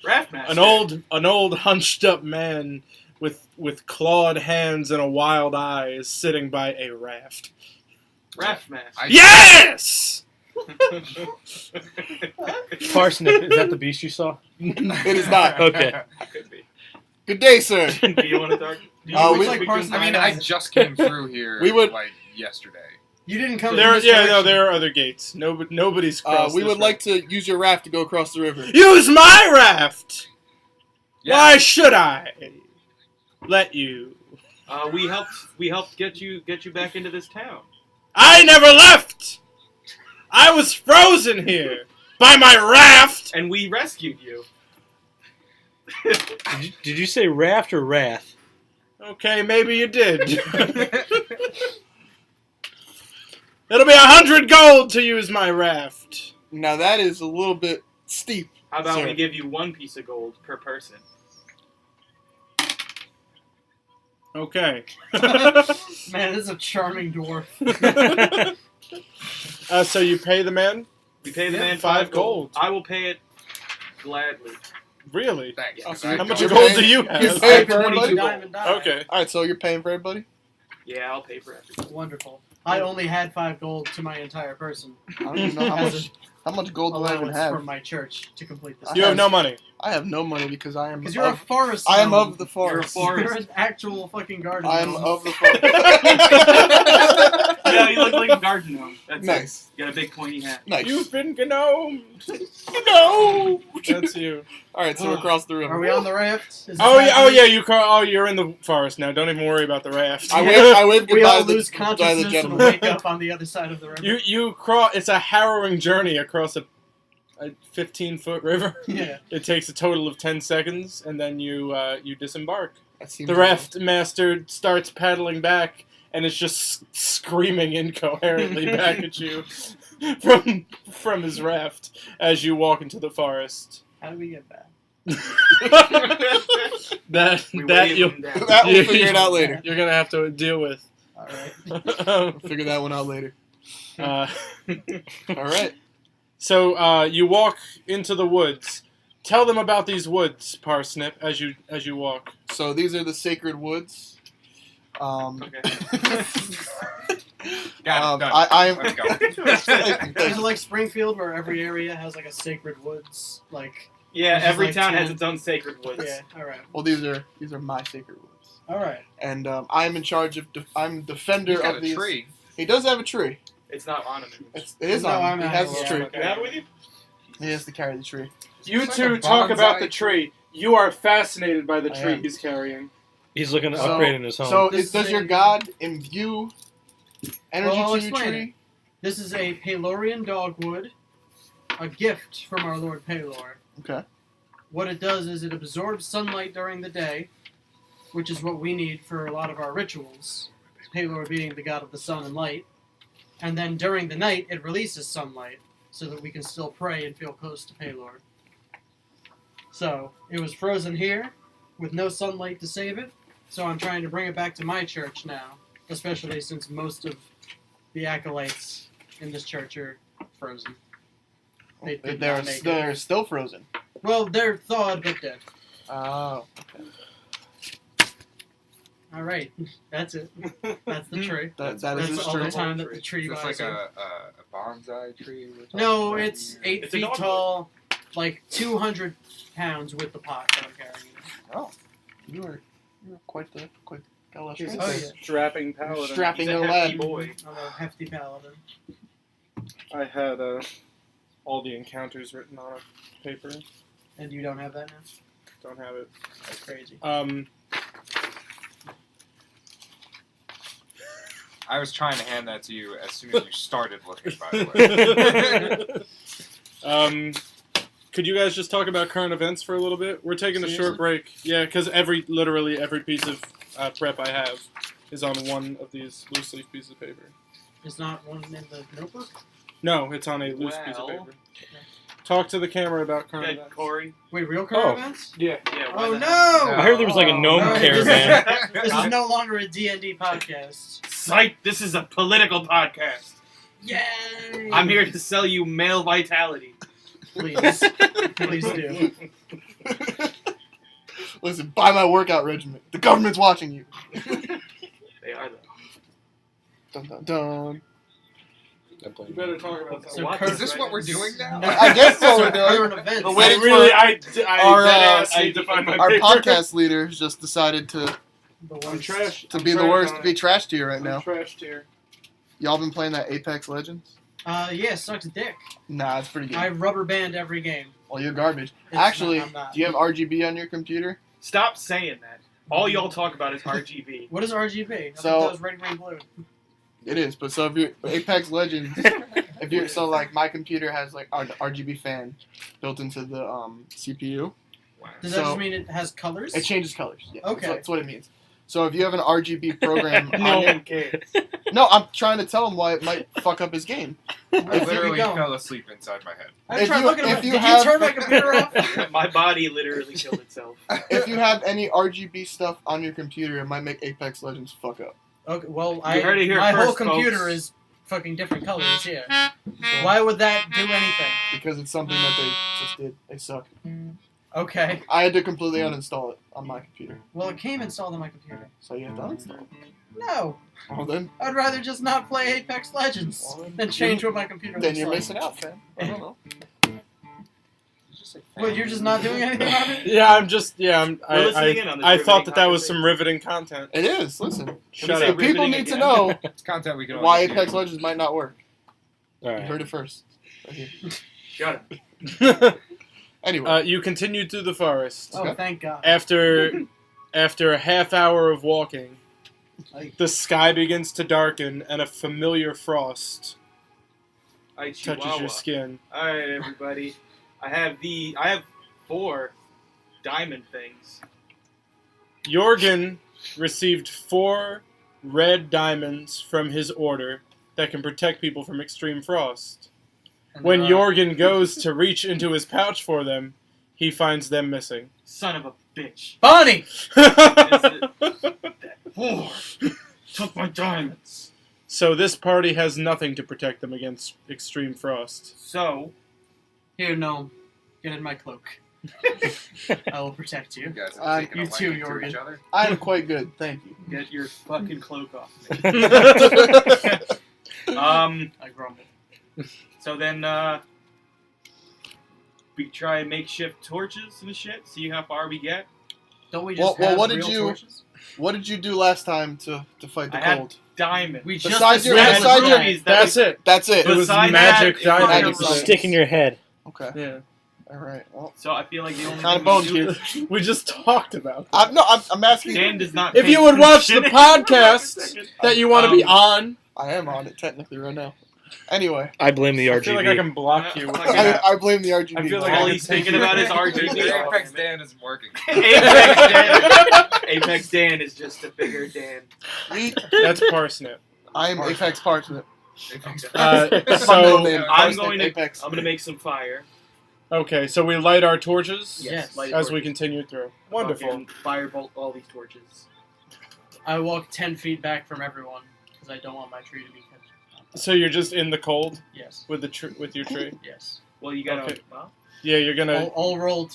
Raft master. An old hunched up man with clawed hands and a wild eye is sitting by a raft. Raft master. Yes! Parsnip, is that the beast you saw? It is not. Okay. Could be. Good day, sir. Do you want to talk? Do you Oh, think we- like can- Parsnip- I mean, I just came through here We would- like yesterday. You didn't come. There, from this yeah, no, direction. there are other gates. Nobody's crossed. We this would like to use your raft to go across the river. use my raft. Yeah. Why should I let you? We helped get you back into this town. I never left. I was frozen here by my raft. And we rescued you. Did you say raft or wrath? Okay, maybe you did. It'll be 100 gold to use my raft. Now that is a little bit steep. How about Sir. we give you 1 piece of gold per person? Okay. Man, this is a charming dwarf. So you pay the man? We pay the man 5 5 gold. I will pay it gladly. Really? Thanks. Oh, so I How much You're gold paying- do you you're have? paying for 22 everybody? gold. Diamond die. Okay. All right, so you're paying for everybody. Yeah, I'll pay for everything. Wonderful. I only had 5 gold to my entire person. I don't even know how much gold do I even Allowance have. from my church to complete this. I You have no money. I have no money because I am. Because you're a forest. I am gnome. of the forest. You're a You're forest. an actual fucking garden. I am gnome. of the forest. Yeah, you look like a garden gnome. That's Nice, it. You got a big pointy hat. nice. You've been gnomed. No. That's you. All right, so we're across the river. Are we on the raft? Is this Oh yeah, happening? you're in the forest now. Don't even worry about the raft. I wave We goodbye all to the, lose goodbye to the consciousness and gentleman. wake up on the other side of the river. You cross. It's a harrowing journey across a 15-foot river. Yeah. It takes a total of 10 seconds, and then you disembark. That seems The raft master starts paddling back, and it's just screaming incoherently back at you from his raft as you walk into the forest. How do we get back? that We that wave you them down. That we'll figure it out later. you're gonna have to deal with. All right. We'll figure that one out later. Uh, All right. so you walk into the woods. Tell them about these woods, Parsnip, as you walk. So these are the sacred woods. Okay. Got it. Done. I'm. Let's go. Is it like Springfield, where every area has like a sacred woods? Like, Yeah, This is every like town has 10. its own sacred woods. yeah. All right. Well, these are my sacred woods, All right. and I'm in charge of. I'm defender He's got of a these. tree. He does have a tree. It's not ornamented. It is No, on. I'm He not has allowed. his tree. You have it with you? He has to carry the tree. You It's two like a talk about bonsai the tree. You are fascinated by the I tree am. he's carrying. He's looking to So- upgrade in his home. So This does is your a- god imbue energy Well, I'll to your explain tree? This is a Palorian dogwood, a gift from our Lord Palor. Okay. What it does is it absorbs sunlight during the day, which is what we need for a lot of our rituals. Palor being the god of the sun and light. And then during the night, it releases sunlight so that we can still pray and feel close to Palor. So, it was frozen here with no sunlight to save it, so I'm trying to bring it back to my church now, especially since most of the acolytes in this church are frozen. They did not make it. They're still frozen. Well, they're thawed but dead. Oh. All right, that's it. That's the tree. That is That's his all the tree. time that the tree Is this buys like you. a bonsai tree? we're talking No, about it's here? 8 It's a feet dogwood. tall, like 200 pounds with the pot that I'm carrying. Oh. You were quite the got a lot of He's strength Oh, a there. yeah. strapping paladin. Strapping He's a a hefty lad. boy. I'm a hefty paladin. I had all the encounters written on a paper. And you don't have that now? Don't have it. That's crazy. I was trying to hand that to you as soon as you started looking, by the way. Could you guys just talk about current events for a little bit? We're taking a short Seriously? break. Yeah, because literally every piece of prep I have is on one of these loose leaf pieces of paper. Is not one in the notebook? No, it's on a loose piece of Well- paper. Talk to the camera about current Good, events. Corey. Wait, real current Oh. events? Yeah. Yeah, why Oh the no! hell? I heard there was like a gnome no, caravan. This is no longer a D&D podcast. Psych, this is a political podcast. Yay! I'm here to sell you male vitality. Please. Please do. Listen, buy my workout regimen. The government's watching you. They are, though. Dun dun dun. You better talk about So that. current Is this what we're doing now? I guess so. So We're doing. current events. We're waiting I Our, deadass need to find my Our paper. podcast leader has just decided to The I'm worst. trash. to I'm be the trash worst, on to be it. trashed here right I'm now. trashed here. Y'all been playing that Apex Legends? Yeah, sucks dick. Nah, it's pretty good. I rubber band every game. Well, you're garbage. It's Actually, not- I'm not. do you have RGB on your computer? Stop saying that. All y'all talk about is RGB. What is RGB? I So- thought that was red, green, blue. It is, but so if you're Apex Legends, if you're so like my computer has like an RGB fan built into the CPU. Does that So- just mean it has colors? It changes colors. Yeah, Okay. that's what it means. So if you have an RGB program, No on your, one cares. no, I'm trying to tell him why it might fuck up his game. I Where you literally going? fell asleep inside my head. I'm if trying you- looking if at you Did have- you turn my computer off? My body literally killed itself. If you have any RGB stuff on your computer, it might make Apex Legends fuck up. Okay, well, You heard it here my whole first, computer folks. is fucking different colors. Yeah. Why would that do anything? Because it's something that they just did. They suck. Okay. I had to completely uninstall it on my computer. Well, it came installed on my computer. So you have to uninstall it. No, Well then, I'd rather just not play Apex Legends Well, than change what my computer then looks you're like. missing out, fam. I don't know. What, you're just not doing anything about it? Yeah, I'm just. Yeah, We're listening in on this I thought riveting that was conversation. some riveting content. It is. Listen, Shut say up. the people riveting need to again. know It's content we can why always Apex do. Legends might not work. All You right. heard it first. Right here. Shut up. Anyway, You continued through the forest. Oh, thank God. After a half hour of walking, the sky begins to darken and a familiar frost I touches your Chihuahua. skin. All right, everybody. I have 4 diamond things. Yohrgin received 4 red diamonds from his order that can protect people from extreme frost. And, When Yohrgin goes to reach into his pouch for them, he finds them missing. Son of a bitch. Bonnie! Four took my diamonds. So this party has nothing to protect them against extreme frost. So, Here, gnome. Get in my cloak. I will protect You you. guys Uh, have taken you a too, liking to Yohrgin. each other. I am quite good. Thank you. get your fucking cloak off me. I grumble. So then, we try and makeshift torches and shit, see how far we get. Don't we Well- just well, have what did real you- torches? What did you do last time to fight the I had- cold? Diamond. We Besides just your- established besides your- that. rupees That's it. That's it. It was Besides magic that, diamond. Magic fucking diamond. Stick in your head. Okay. Yeah. All right. Well, So I feel like the only kind of thing bones we do here. We just talked about that. I'm asking. Dan does not. If pay you would watch the attention. podcast that you want to be on, I am on it technically right now. Anyway, I blame the I RGB. feel like I can block you. with I- that. I blame the RGB. I feel like All I he's can take thinking you. about is The RGB. Apex Dan isn't working. Apex Dan is just a bigger Dan. That's Parsnip. I am Apex Parsnip. So name. I'm Parsnip going to. Apex. I'm going to make some fire. okay, so we light our torches Yes. Light as we torches. continue through. Wonderful. Fucking firebolt all these torches. I walk 10 feet back from everyone because I don't want my tree to be catched. So you're just in the cold Yes. with with your tree. Yes. Well, you gotta. Okay. Well, Yeah, you're gonna. I'll roll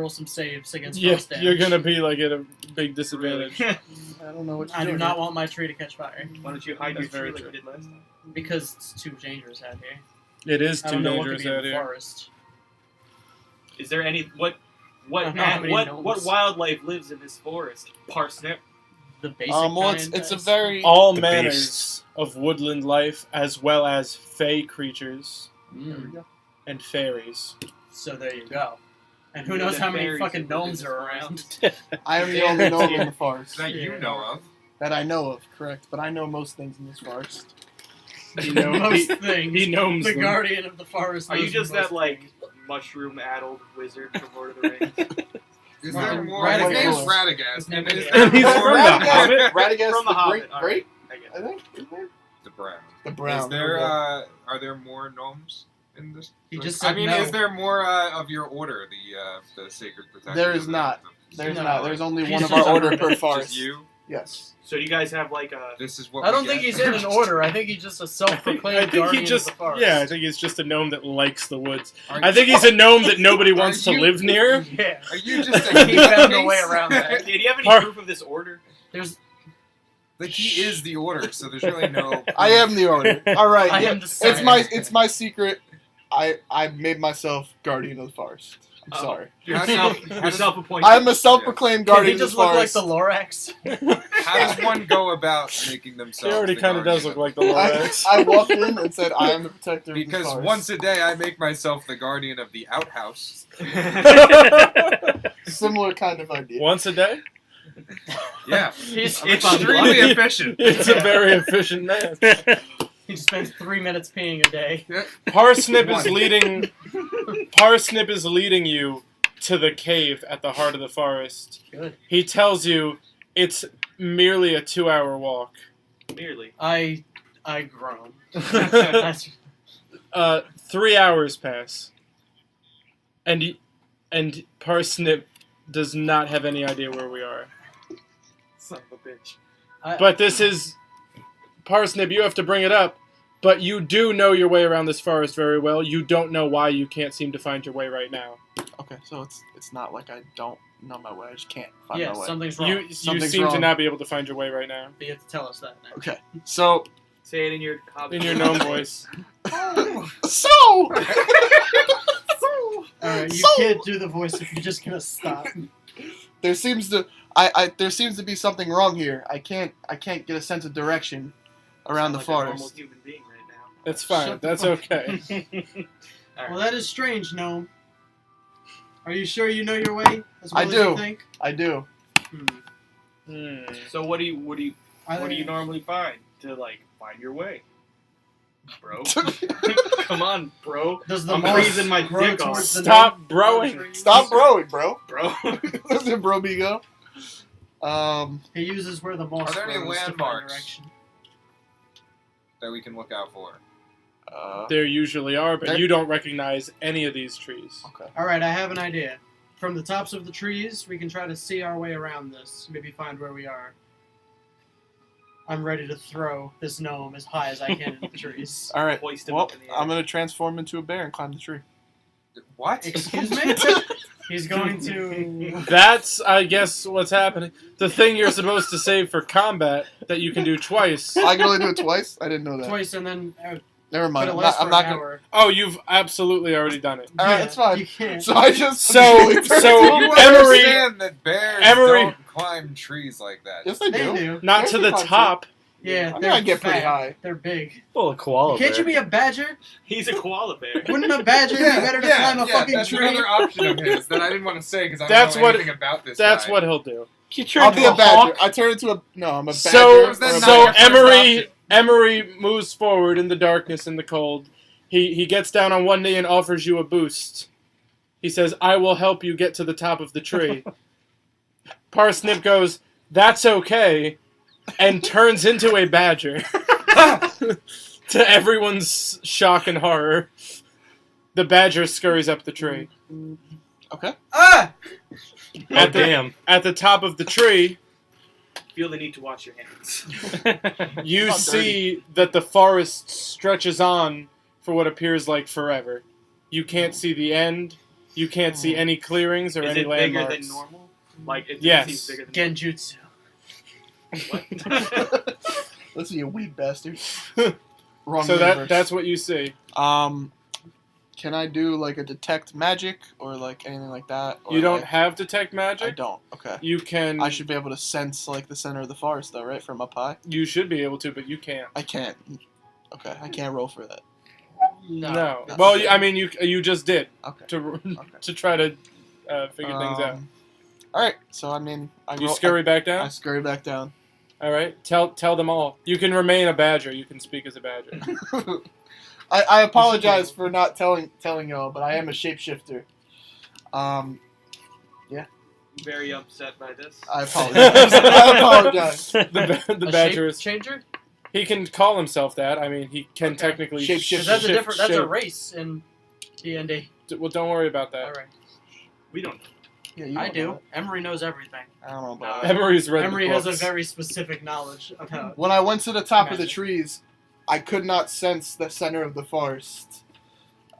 some saves against Yeah, frost damage. you're gonna be like at a big disadvantage. really. I don't know what you're I do doing. not want my tree to catch fire Why don't you hide your That's very tree like true. you did last time? because it's too dangerous out here. It is I too don't know what could dangerous be in out the here. forest. Is there any I don't know how many what gnomes. wildlife lives in this forest? Parsnip. The basic Well, kind. it's a guys. very. All The manners beasts. of woodland life, as well as fey creatures Mm. and fairies. So there you go. And who Yeah, knows the how many fairies fucking that live in gnomes this are forest. around. I am the only gnome in the forest That you Yeah. know of. that I know of. Correct, but I know most things in this forest. He knows. Most things. He gnomes The them. guardian of the forest. Are you knows just most that like things. mushroom-addled wizard from Lord of the Rings? Is Well, there more? Radagast. His name's His Radagast. name And is is Radagast. there He's more? from the Hobbit? Radagast From the the Hobbit, Great, I get it. I think. Isn't there? The brown. The brown. Is there? okay. Are there more gnomes in this? He just I said mean, no. is there more of your order? The sacred protector. There is not. There's No. not. There's only He's one of just our a order per hermit. forest. Just you. Yes. So you guys have like a. This is what I don't we think get? he's in an order. I think he's just a self-proclaimed guardian of the forest. Yeah, I think he's just a gnome that likes the woods. Are I you- think he's a gnome that nobody wants to you- live near. Yeah. Are you just He a found a way around that. Do you have any Par- proof of this order? There's. Like he is the order, so there's really no. I am the order. All right. I yeah. am the It's science. my secret. I made myself guardian of the forest. I'm sorry. How You're does, self-appointed. I'm a self-proclaimed Can he guardian of just this look like forest. the Lorax? how does one go about making He themselves? already the kind of does guardian look like the Lorax. I walked in and said, I am the protector of this Because forest. once a day I make myself the guardian of the outhouse. Similar kind of idea. Once a day? Yeah, He's extremely efficient. It's a very efficient man. He spends 3 minutes peeing a day. Parsnip is leading. Parsnip is leading you to the cave at the heart of the forest. Good. He tells you it's merely a 2-hour walk. Merely. I groan. That's 3 hours pass, and Parsnip does not have any idea where we are. Son of a bitch. But this is Parsnip. You have to bring it up. But you do know your way around this forest very well. You don't know why you can't seem to find your way right now. Okay, so it's not like I don't know my way. I just can't find yeah, my way. something's wrong. You Something's seem to wrong. not be able to find your way right now. You have to tell us that now. Okay, so Say it in your hobbit. In your gnome voice. so Alright, you So- can't do the voice if you're just gonna stop. there seems to there seems to be something wrong here. I can't get a sense of direction around the Sound like a normal forest. human being right now. It's fine. Shut the That's fuck okay. Well, that is strange, gnome. Are you sure you know your way as well I as do. you think? I do. So what do you I what do you think- normally find to find your way, bro? Come on, bro. Does the I'm moss freezing my grow dick off. towards the Stop gnome? broing. Stop growing, bro. Bro. Listen, bro, Bigo. He uses where the moss Are there any grows to find landmarks? direction. That we can look out for. There usually are, but There- you don't recognize any of these trees. Okay. Alright, I have an idea. From the tops of the trees, we can try to see our way around this. Maybe find where we are. I'm ready to throw this gnome as high as I can in the trees. All right. Hoist him Well, up in the air. I'm gonna transform into a bear and climb the tree. What? Excuse me? He's going to... That's, I guess, what's happening. The thing you're supposed to save for combat that you can do twice. I can only do it twice. I didn't know that. twice and then... Never But mind. it I'm lasts not, for I'm not an gonna. hour. Oh, you've absolutely already done it. All right, that's fine. You can't. So I just So You Emory, understand that bears Emory- don't climb trees like that. yes, they They do. do. not Bears to can the climb top. Yeah, I mean, they're I get pretty fat. high. They're big. Well, a koala Can't bear. you be a badger? He's a koala bear. Wouldn't a badger be better to climb a fucking that's tree? another option of his that I didn't want to say because I That's don't know what- anything about this That's guy. what he'll do. You turn I'll be into a badger. hawk? I turn into a no. I'm a badger. So, or a that's not so your first Emory, option. Emory moves forward in the darkness and the cold. He gets down on one knee and offers you a boost. He says, "I will help you get to the top of the tree." Parsnip goes, "That's okay," and turns into a badger. To everyone's shock and horror, the badger scurries up the tree. Okay. Ah! Oh, damn. At the top of the tree, Feel the need to wash your hands. you Not see that the forest stretches on for what appears like forever. You can't see the end. You can't see any clearings or Is any it bigger landmarks. than normal? Like it Yes. seems bigger than Genjutsu. What? Listen, you weed bastard. Wrong So universe. that's what you see. Can I do like a detect magic or like anything like that? Or You don't like, have detect I magic. don't. Okay. You can. I should be able to sense like the center of the forest, though, right, from up high. You should be able to, but you can't. I can't. Okay, I can't roll for that. No. No. Well, I mean, you just did Okay. to Okay. to try to figure things out. All right. So I mean, You scurry back I down. scurry back down. All right. Tell them all. You can remain a badger. You can speak as a badger. I apologize for not telling y'all, but I am a shapeshifter. Very upset by this. I apologize. I apologize. The A badger shape is. changer? He can call himself that. I mean, he can Okay. technically Shape shift. Because that's a shift different. That's a shape. race in D&D. Well, don't worry about that. All right. We don't know. Yeah, you I don't do. know Emory knows everything. that. I don't know about Nah. that. Emory's read Emory the has a books. very specific knowledge of how. When I went to the top of the Magic. trees, I could not sense the center of the forest.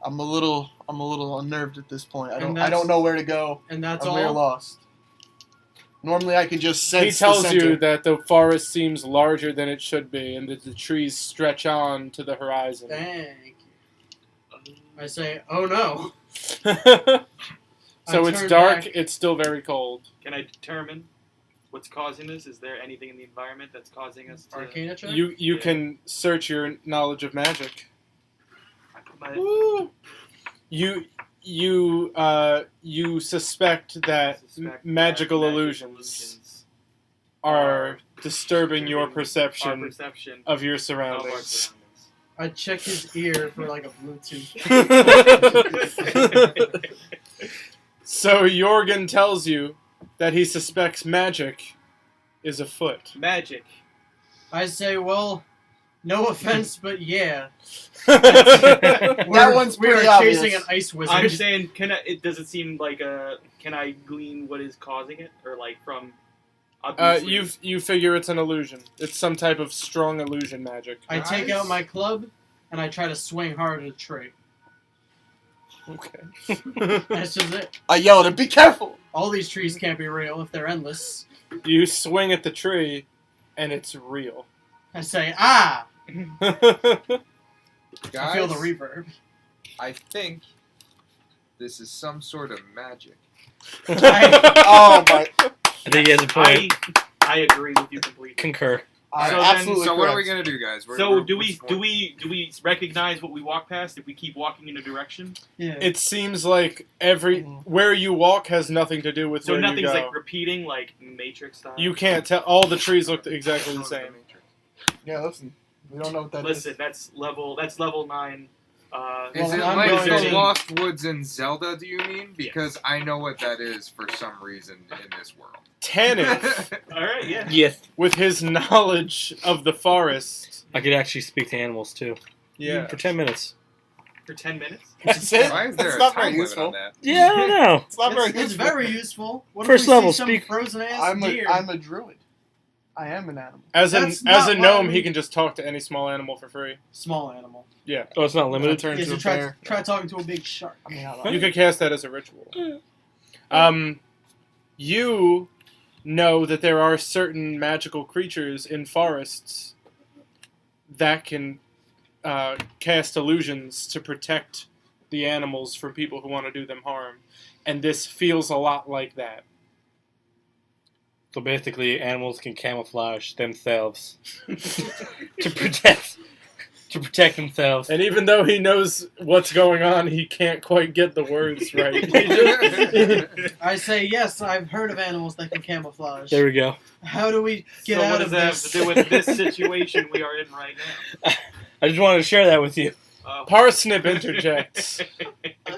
I'm a little unnerved at this point. I And don't that's- know where to go. And that's I'm very all. lost. Normally, I can just sense. He tells the you center. that the forest seems larger than it should be, and that the trees stretch on to the horizon. Thank you. I say, oh no. So I it's turn dark. back- It's still very cold. Can I determine what's causing this? Is there anything in the environment that's causing us to? Arcana check? You Yeah. can search your knowledge of magic. I put my Woo. You suspect that suspect magical that illusions are disturbing your our perception perception of your of our surroundings. surroundings. I check his ear for like a Bluetooth. So Yohrgin tells you that he suspects magic is afoot. Magic. I say, well, no offense, but yeah. That one's we are pretty obvious. chasing an ice wizard. I'm saying, does it seem like can I glean what is causing it, or like from? Obviously, You figure it's an illusion. It's some type of strong illusion magic. I take out my club and I try to swing hard at a tree. Okay. That's just it. I yelled at, be careful! All these trees can't be real if they're endless. You swing at the tree, and it's real. I say, ah! Guys, I feel the reverb. I think this is some sort of magic. Oh my. I think he has a point. I agree with you completely. Concur. I'm So then- absolutely So what are we correct. gonna do, guys? So do we recognize what we walk past if we keep walking in a direction? Yeah. It seems like where you walk has nothing to do with So where you nothing's go. like repeating like Matrix style. You can't tell. All the trees look exactly the same. Yeah, listen. We don't know what that is. Listen, that's level 9. Is it I'm like going the to- Lost Woods in Zelda, do you mean? Because I know what that is for some reason in this world. Tannivh, All right, yeah. Yes, with his knowledge of the forest. I could actually speak to animals too. Yeah. For 10 minutes. For 10 minutes. That's it? Why is there That's a not time very limit useful. on that? Yeah, I don't know. It's not very It's useful. very useful. What First if we level, see some speak- frozen ass I'm deer? a druid. I am an animal. As That's a not gnome, why he we- can just talk to any small animal for free. Small animal. Yeah. Oh, it's not I limited? turn Yeah, into so a try, bear. try talking to a big shark. I mean, I don't know. You could cast that as a ritual. You know that there are certain magical creatures in forests that can cast illusions to protect the animals from people who want to do them harm. And this feels a lot like that. So basically, animals can camouflage themselves to protect themselves. And even though he knows what's going on, he can't quite get the words right. I say, yes, I've heard of animals that can camouflage. There we go. How do we get so out what of does that this? have to do with this situation we are in right now? I just wanted to share that with you. Parsnip interjects.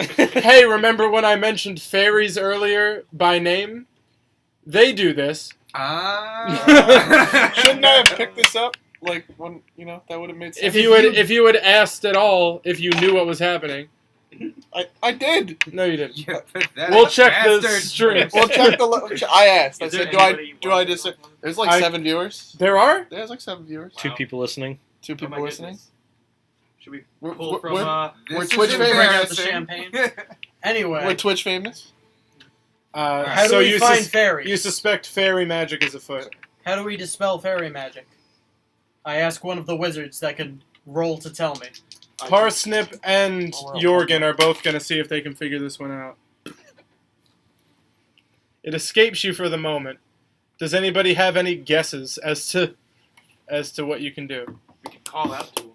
Hey, remember when I mentioned fairies earlier by name? They do this. Ah. Shouldn't I have picked this up? Like, when, that would have made sense. If you had asked at all, if you knew what was happening. I did. No, you didn't. You pathetic We'll check the bastard. stream. Well, check I asked. I Is there said, anybody do I watching just... on- There's like I- 7 viewers. There are? There's like 7 viewers. Two people listening. 2 Oh my people listening. goodness. Should we We're, pull we're, from we're, This We're is Twitch famous. Bring out the embarrassing. champagne. Anyway, we're Twitch famous. how do so we you find fairies? you suspect fairy magic is afoot. How do we dispel fairy magic? I ask one of the wizards that can roll to tell me. Parsnip and Oh, well. Yohrgin are both going to see if they can figure this one out. It escapes you for the moment. Does anybody have any guesses as to what you can do? We can call out to him.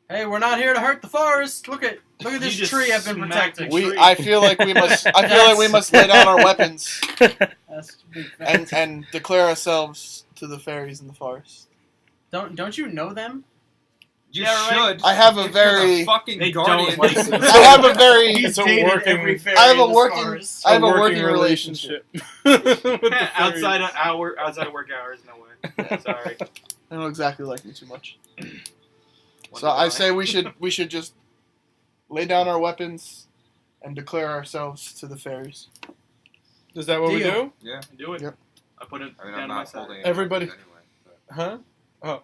Hey, we're not here to hurt the forest. Look at this just tree I've been smacked protecting. I feel like we must. I feel like we must lay down our weapons That's a big fact. and declare ourselves to the fairies in the forest. Don't you know them? You Yeah, right. should. I have a If you're very- the fucking They don't guardian. like I have a very. He's It's a dated working- every fairy I have a in this working- forest. I have a working relationship. with the outside fairies. of work hours, no way. Sorry. They don't exactly like me too much. Wonder So I why. say we should just lay down our weapons and declare ourselves to the fairies. Is that what we Deal. do? Yeah. Do it. Yep. I put it I mean, down I'm on my not side. holding it. Everybody- Anyway, but, Huh? Oh.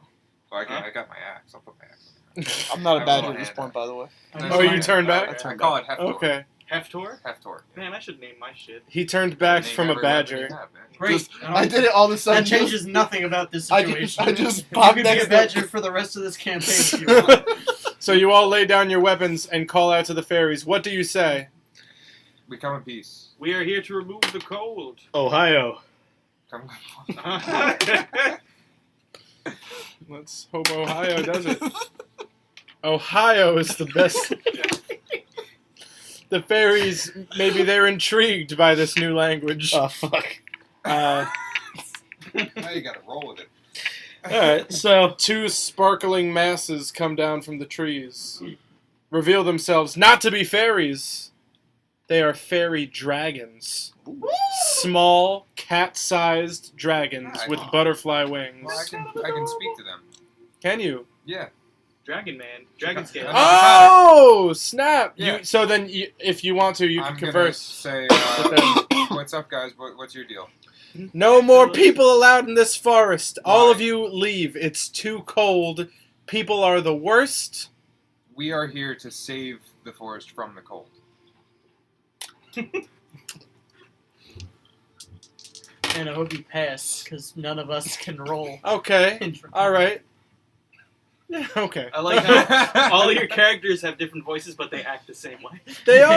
well, I got my axe. I'll put my axe. I'm not a I badger will at this hand point, by the way. Oh, you turned back? I call it Heftor. Okay. Heftor? Heftor. Yeah. Man, I should name my shit. He turned back Name from a every weapon badger. you have, man. Great. Just- I did it all of a sudden. That changes nothing about this I situation. just You popped can be next a to badger for the rest of this campaign if you want. So you all lay down your weapons and call out to the fairies. What do you say? We come in peace. We are here to remove the cold. Ohio. Come. Let's hope Ohio does it. Ohio is the best. The fairies, maybe they're intrigued by this new language. Oh, fuck. Now you gotta roll with it. Alright, so... Two sparkling masses come down from the trees. Reveal themselves not to be fairies. They are fairy dragons. Small, cat-sized dragons with butterfly wings. Well, I can speak to them. Can you? Yeah. Dragon Man. Dragon scale. Oh, snap! Yeah. So then, if you want to, you can I'm converse. gonna say, with them. what's up, guys? What's your deal? No more people allowed in this forest. All Why? of you leave. It's too cold. People are the worst. We are here to save the forest from the cold. And I hope you pass, because none of us can roll. Okay. All right. Yeah. Okay. I like how all of your characters have different voices, but they act the same way. They all.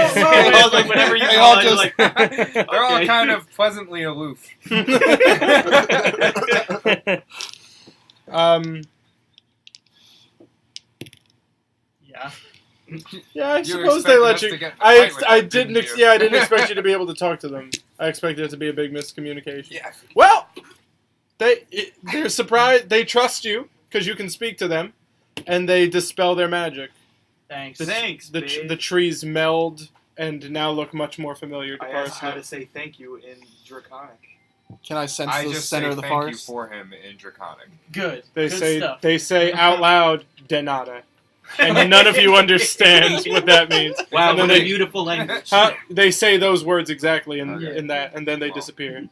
Like whenever you They call all it, you're just- like, They're all okay. kind of pleasantly aloof. Yeah. Yeah, I You suppose they expected let us you. to get in a fight with I them, didn't. didn't you? Yeah, I didn't expect you to be able to talk to them. I expected it to be a big miscommunication. Yeah. Well, they're surprised. They trust you because you can speak to them, and they dispel their magic. Thanks. Thanks, The babe. trees meld and now look much more familiar to I asked how to Parsnip. say thank you in Draconic. Can I sense I the just center say of the thank forest? you for him in Draconic. Good. They Good say stuff. out loud "denada," and none of you understand what that means. Wow, And then what a they- beautiful language. They say those words exactly in Okay. that, and then they Well. disappear.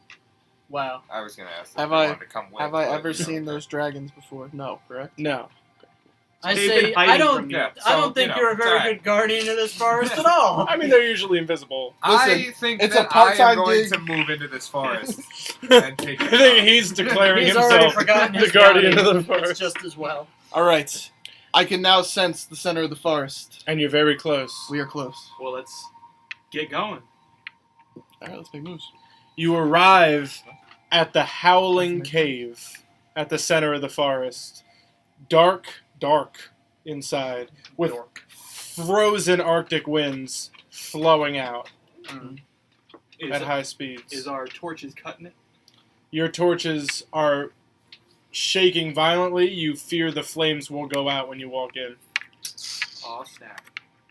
Wow. I was gonna ask. Have if they I- wanted to come with, Have I but, ever you know, seen those dragons before? No, correct? No. I They've say been hiding I don't. from you. Yeah, I don't so, think you know, you're a it's very alright. good guardian of this forest at all. I mean, they're usually invisible. I Listen, think it's that a part-time I am going gig. to move into this forest and take I it. think he's declaring He's already himself forgotten the his guardian of the It's forest. just as well. All right. I can now sense the center of the forest. And you're very close. We are close. Well, let's get going. All right, let's make moves. You arrive at the Howling Cave at the center of the forest. Dark, dark inside, with frozen Arctic winds flowing out Is, at high speeds. is our torches cutting it? Your torches are shaking violently. You fear the flames will go out when you walk in. Aw, snap.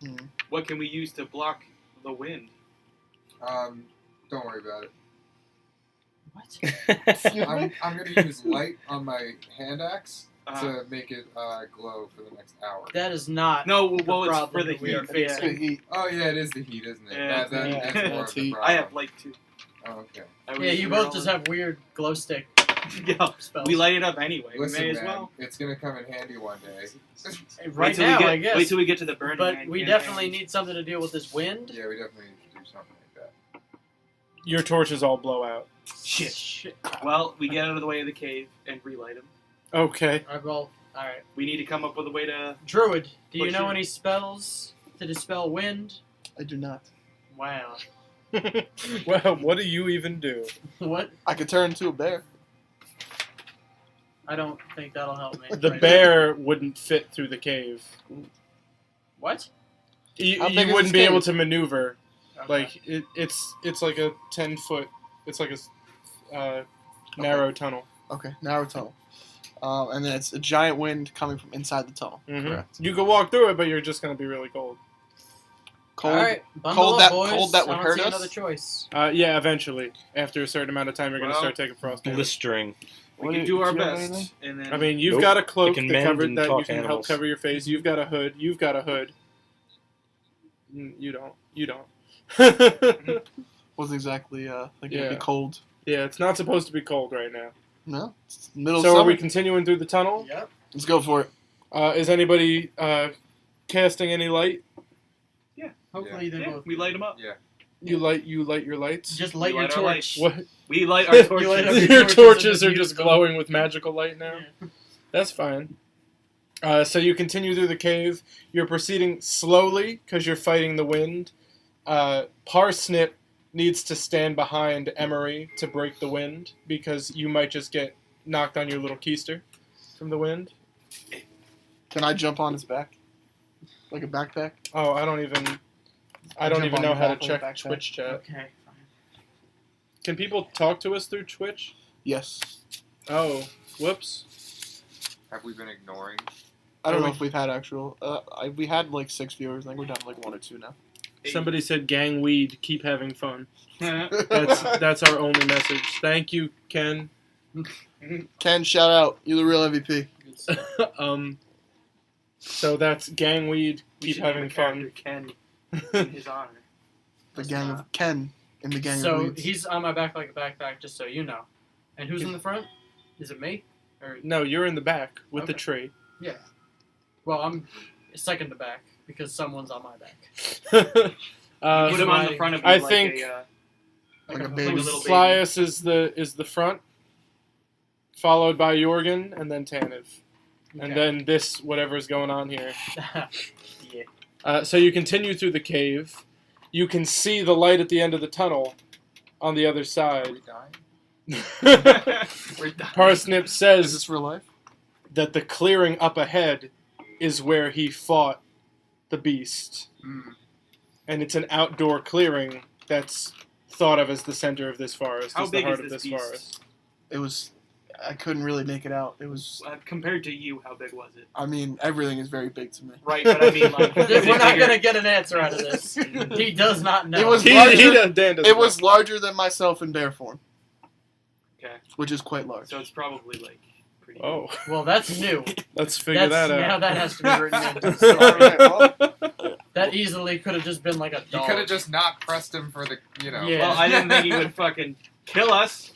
Mhm. What can we use to block the wind? Don't worry about it. What? I'm gonna use light on my hand axe Uh, to make it glow for the next hour. That is not. no, well, the it's problem for the that we heat. are facing. Good heat. Oh yeah, it is the heat, isn't it? Yeah, That yeah, is more that's of the heat. problem. I have light too. Oh, okay. Yeah, you both just have weird glow stick Yeah, spells. we light it up anyway. Listen, we may as man, well. it's gonna come in handy one day. Right Wait till now, we get, I guess. Wait till we get to the burning. But Man we campaign. definitely need something to deal with this wind. Yeah, we definitely need to do something like that. Your torches all blow out. Shit. Well, we get out of the way of the cave and relight them. Okay. I roll. All right. We need to come up with a way to. Druid, do you Push know it. any spells to dispel wind? I do not. Wow. Well, what do you even do? What? I could turn into a bear. I don't think that'll help me. The right bear wouldn't fit through the cave. now. What? You How big is wouldn't this be able cave? to maneuver. Okay. Like it's like a 10-foot. It's like a narrow tunnel. Okay, narrow tunnel. And then it's a giant wind coming from inside the tunnel. Mhm. Correct. You could walk through it, but you're just gonna be really cold. Cold. All right. Bundle cold up, that- boys. cold that would I don't hurt see us? Another choice. Yeah, eventually. After a certain amount of time, you're gonna Well, start taking frost damage. Blistering. We What can do do our you have best, anything? and then I mean, you've Nope. got a cloak It can that mend covered and that you talk can help animals. cover your face. You've got a hood. You've got a hood. You don't. You don't. Wasn't exactly like it'd Yeah. be cold. Yeah, it's not supposed to be cold right now. No, it's middle So of are summer. we continuing through the tunnel? Yep. Let's go for it. Is anybody casting any light? Hopefully they yeah, both. we light them up. Yeah. You light your lights? Just light We your light our torch. What? We light our You torches. light up Your torches torches and are just use them. glowing with magical light now? Yeah. That's fine. So you continue through the cave. You're proceeding slowly because you're fighting the wind. Parsnip needs to stand behind Emory to break the wind because you might just get knocked on your little keister from the wind. Can I jump on his back? Like a backpack? Oh, I don't even Jump on know the how to back like a check backpack. Twitch chat. Okay, fine. Can people talk to us through Twitch? Yes. Oh, whoops. Have we been ignoring? I don't know if we've had actual. We had like 6 viewers. I think we're down to like 1 or 2 now. Somebody said gang weed, keep having fun. That's our only message. Thank you, Ken. Ken, shout out. You're the real MVP. So that's gang weed, We keep should name having the fun. character Ken in his honor. The gang of Ken in the gang of So weeds. he's on my back like a backpack, just so you know. And who's in the front? Is it me? Or No, you're in the back with the Okay. tree. yeah. Well, I'm second to back because someone's on my back. Put uh, him on the front of you I like think- Like a Like baby. little baby. Flyus is the front, followed by Yohrgin, and then Tannivh. And then this, whatever's going on here. yeah. So you continue through the cave. You can see the light at the end of the tunnel on the other Are side. we dying? We're done. Parsnip Is says this real life? that the clearing up ahead is where he fought the beast. Mm. And it's an outdoor clearing that's thought of as the center of this forest, How as the big heart is of this this beast? forest. It was. I couldn't really make it out. It was. Compared to you, how big was it? I mean, everything is very big to me. Right, but I mean, like, is it We're not bigger? gonna get an answer out of this. He does not know. It was Dan doesn't It know. was larger than myself in bear form, Okay, which is quite large. so it's probably like pretty. Oh, Well, that's new. let's figure That's that now out. that has to be written into the story. That easily could have just been like a You dog. could have just not pressed him for the, Yeah. Well, I didn't think he would fucking kill us.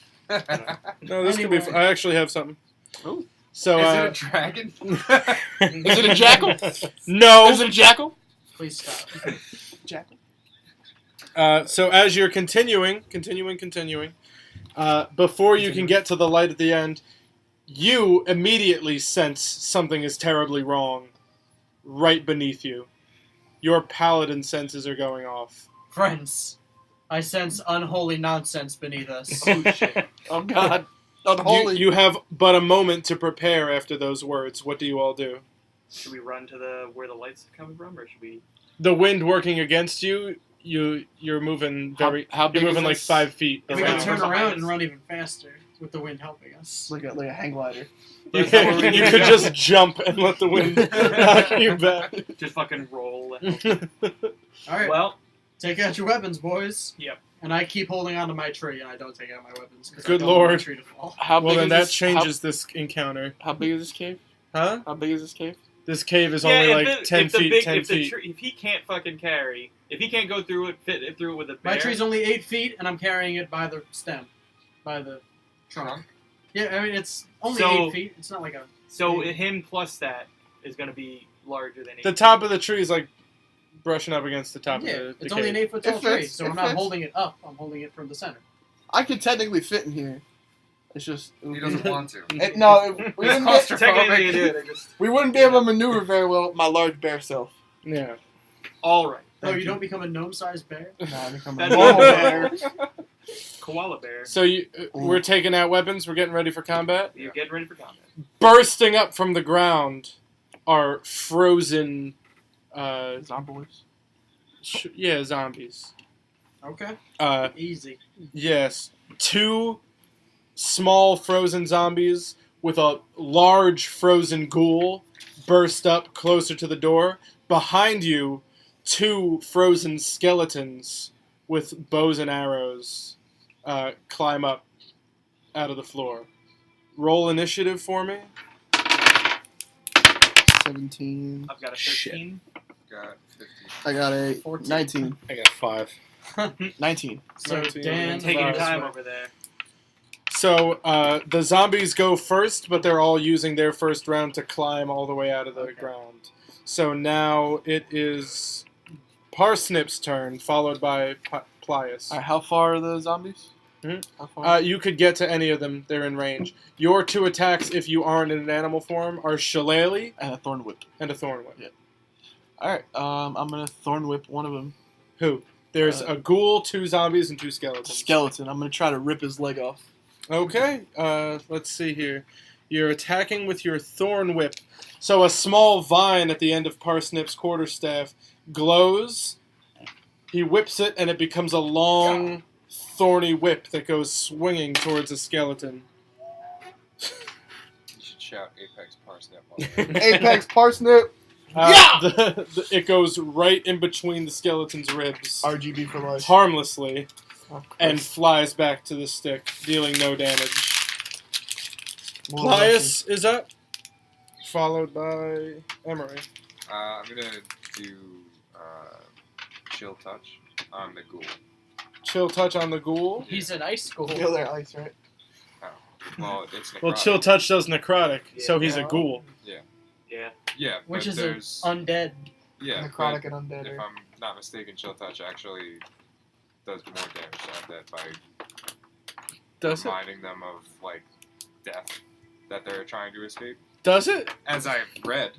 No, this could be. Anyway. I actually have something. Ooh. So, Is it a dragon? Is it a jackal? no. Is it a jackal? Please stop. Jackal. So as you're continuing, before you can get to the light at the end, you immediately sense something is terribly wrong right beneath you. Your paladin senses are going off. Friends, I sense unholy nonsense beneath us. Oh shit! Oh God. Unholy. You have but a moment to prepare after those words. What do you all do? Should we run to where the lights are coming from, or should we? The wind working against you, you're moving very. How big You're is moving like this? 5 feet. We Around. can turn Behind around us. and run even faster with the wind helping us. Like a hang glider. You, That's not where we you need could to just jump and let the wind knock you back. Just fucking roll. All right, Well, take out your weapons, boys. Yep. And I keep holding onto my tree, and I don't take out my weapons. 'Cause Good I don't want my lord. tree to fall. How Well, big then is that this, changes this encounter. How big is this cave? Huh? How big is this cave? This cave is yeah, only if like it- 10 if the feet, big, 10 if the feet. if he can't fucking carry, if he can't go through it, fit through it with a bear. My tree's only 8 feet, and I'm carrying it by the stem, by the trunk. Yeah, I mean it's only So- 8 feet. It's not like a. So him plus that is going to be larger than 8. The top of the tree is like brushing up against the top Yeah, of the it's only an cave. 8 foot tall It tree, fits, so it I'm not fits. holding it up. I'm holding it from the center. I could technically fit in here. It's just He doesn't want to. we It's wouldn't be, claustrophobic. Technically, it is. I just we wouldn't be able to maneuver very well with my large bear self. Yeah. all right. Oh, Thank you you. don't become a gnome-sized bear? Nah, I become a That's normal all. bear. Koala bear. So we're taking out weapons. We're getting ready for combat. You're getting ready for combat. Bursting up from the ground are frozen. Zombies. Zombies. Okay. Easy. Yes, 2 small frozen zombies with a large frozen ghoul burst up closer to the door. Behind you, 2 frozen skeletons with bows and arrows climb up out of the floor. Roll initiative for me. 17. I've got a Shit. 13. Got 15. I got a 14. 19. I got 5. 19. So 19. Dan, Taking your this time way. over there. So the zombies go first, but they're all using their first round to climb all the way out of the ground. So now it is Parsnip's turn, followed by Plius. Alright, how far are the zombies? Mhm. How far? You could get to any of them. They're in range. Your 2 attacks, if you aren't in an animal form, are Shillelagh and a thorn whip. and a Thorn Whip. Yeah. Alright, I'm gonna thorn whip one of them. Who? There's a ghoul, 2 zombies, and 2 skeletons. Skeleton. I'm gonna try to rip his leg off. Okay, let's see here. You're attacking with your thorn whip. So a small vine at the end of Parsnip's quarterstaff glows. He whips it, and it becomes a long, thorny whip that goes swinging towards a skeleton. You should shout Apex Parsnip. Apex Parsnip. It goes right in between the skeleton's ribs, RGB for life. harmlessly, Oh, and flies back to the stick, dealing no damage. More Plius is up, followed by Emory. I'm gonna do chill touch on the ghoul. Chill touch on the ghoul. He's an ice ghoul. Feel their ice, right? Well, it's necrotic. Well, chill touch does necrotic, so he's a Yeah. ghoul. Yeah. Yeah, Which but is there's undead. yeah. Necrotic but and undead. if right? I'm not mistaken, chill touch actually does more damage to undead by Does it? reminding them of like death that they're trying to escape. Does it? As I've read,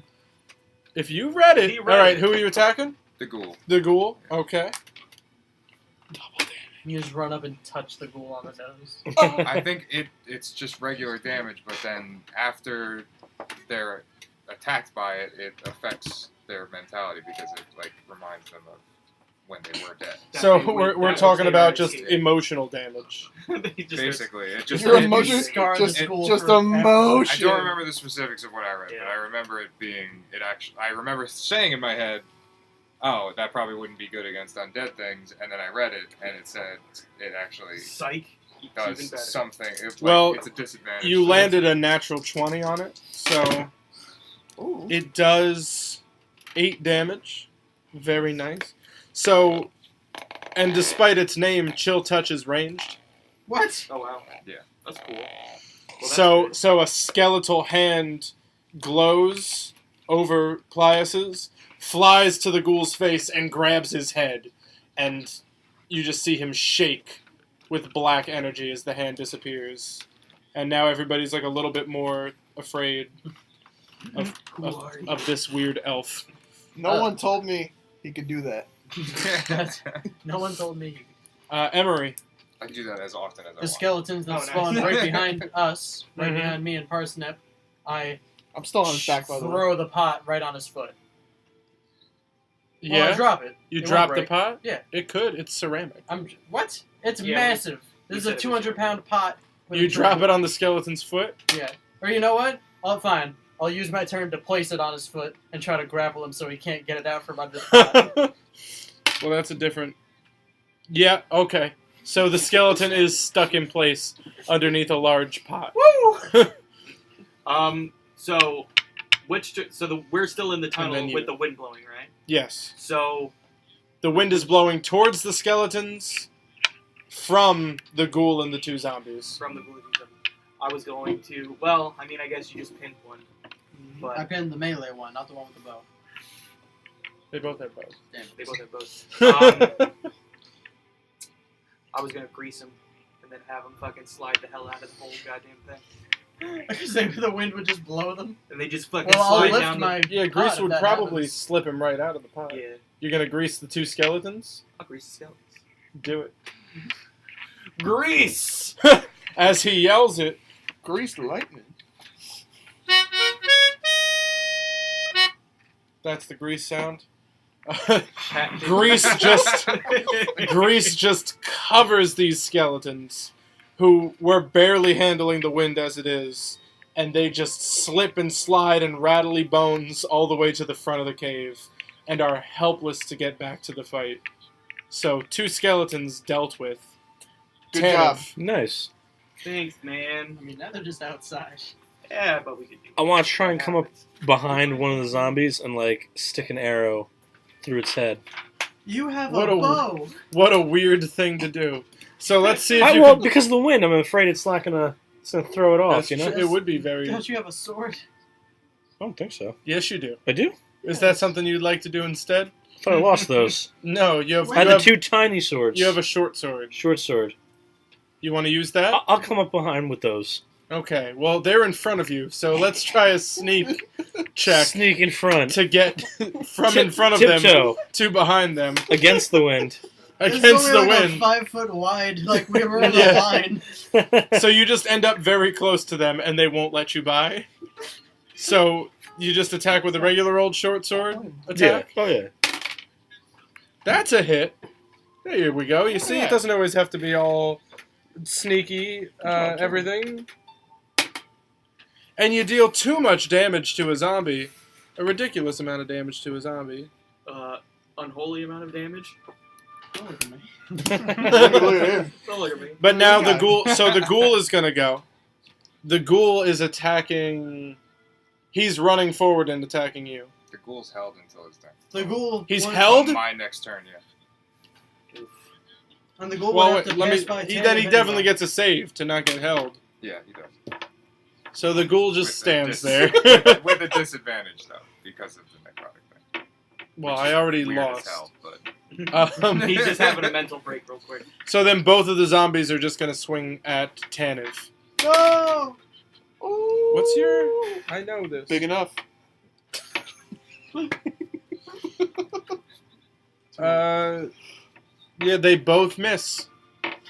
If you read it, He read all right. it. Who are you attacking? the ghoul. The ghoul. Okay. You just run up and touch the ghoul on the nose. I think it's just regular damage, but then after they're attacked by it, it affects their mentality because it like reminds them of when they were dead. So That they we're that talking was about their just escape. emotional damage. They just- Basically, it just Your it- emotion, scar just, the ghoul just forever. emotion. I don't remember the specifics of what I read, Yeah. but I remember it being it actually. I remember saying in my head, "Oh, that probably wouldn't be good against undead things," and then I read it, and it said it actually Psych. It's does even better. something. It's Well, it's a disadvantage. You landed a natural 20 on it, so Ooh. it does 8 damage. Very nice. So, and despite its name, Chill Touch is ranged. What? Oh wow. Yeah. That's cool. Well, that's So good. a skeletal hand glows over Plius's, flies to the ghoul's face and grabs his head, and you just see him shake with black energy as the hand disappears. And now everybody's like a little bit more afraid of this weird elf. No one told me he could do that. No one told me. Emory. I do that as often as I The want. skeletons that Oh, nice. spawned right behind us, right Mhm. behind me and Parsnip, I I'm still on his back, by the way. throw the pot right on his foot. Well, I Yeah? drop it. You It drop won't the break. pot? Yeah. It could. It's ceramic. What? It's Yeah, massive. we This is said a it was 200-pound pot. with You a drop drum. it on the skeleton's foot? Yeah. Or you know what? Fine. I'll use my turn to place it on his foot and try to grapple him so he can't get it out from under the pot. Well, that's a different... Yeah, okay. So the skeleton is stuck in place underneath a large pot. Woo! So we're still in the then tunnel you- with the wind blowing, right? Yes. So The wind is blowing towards the skeletons from the ghoul and the 2 zombies. from the blue, I was going to. Well, I mean, I guess you just pinned one, I but pinned the melee one, not the one with the bow. They both have bows. Damn. they both have both. I was gonna grease him and then have him fucking slide the hell out of the whole goddamn thing, I was saying the wind would just blow them. and they just fucking Well, I'll slide lift down my Yeah, pot grease if would that probably happens. slip him right out of the pot. Yeah, You're gonna grease the 2 skeletons? I'll grease the skeletons. Do it. Grease. As he yells it, Greased lightning. that's the grease sound. Pat- Grease just covers these skeletons, who were barely handling the wind as it is, and they just slip and slide and rattly bones all the way to the front of the cave, and are helpless to get back to the fight. So 2 skeletons dealt with. Good Tannivh. job. Nice. Thanks, man. I mean, now they're just outside. Yeah, but we could do. I want to try and come up behind one of the zombies and like stick an arrow through its head. You have What a a- bow! What a weird thing to do. So let's see if I you won't can... because of the wind. I'm afraid it's not gonna throw it off. That's You know. true. It would be very... Don't you have a sword? I don't think so. Yes, you do. I do. Is that something you'd like to do instead? I thought I lost those. No, you have, I had you the have, 2 tiny swords. you have a short sword. short sword. You want to use that? I'll come up behind with those. Okay, well, they're in front of you, so let's try a sneak check Sneak in front. to get from in front of them Tiptoe to behind them. against the wind. It's against only the like wind. a 5 foot wide, like we were in Yeah. a line. So you just end up very close to them, and they won't let you by. So you just attack with a regular old short sword Yeah. attack. Oh yeah. That's a hit. There we go. You see, Yeah. it doesn't always have to be all sneaky, everything. And you deal too much damage to a zombie. A ridiculous amount of damage to a zombie. Unholy amount of damage. Don't look at me. Look at him. Don't look at me. But now the Yeah. ghoul... So the ghoul is going to go. The ghoul is attacking... He's running forward and attacking you. The ghoul's held until his turn. The ghoul. He's would- held? On my next turn, yeah. And the ghoul Well, would have to let pass me... by He, Tannivh then he definitely anyway. gets a save to not get held. Yeah, he does. So the ghoul just With the stands there. With a disadvantage, though, because of the necrotic thing. Well, Which I is already weird as lost. hell, but He's just having a mental break real quick. So then both of the zombies are just going to swing at Tannivh. No! Ooh. What's your... I know this. Big enough. Yeah, they both miss.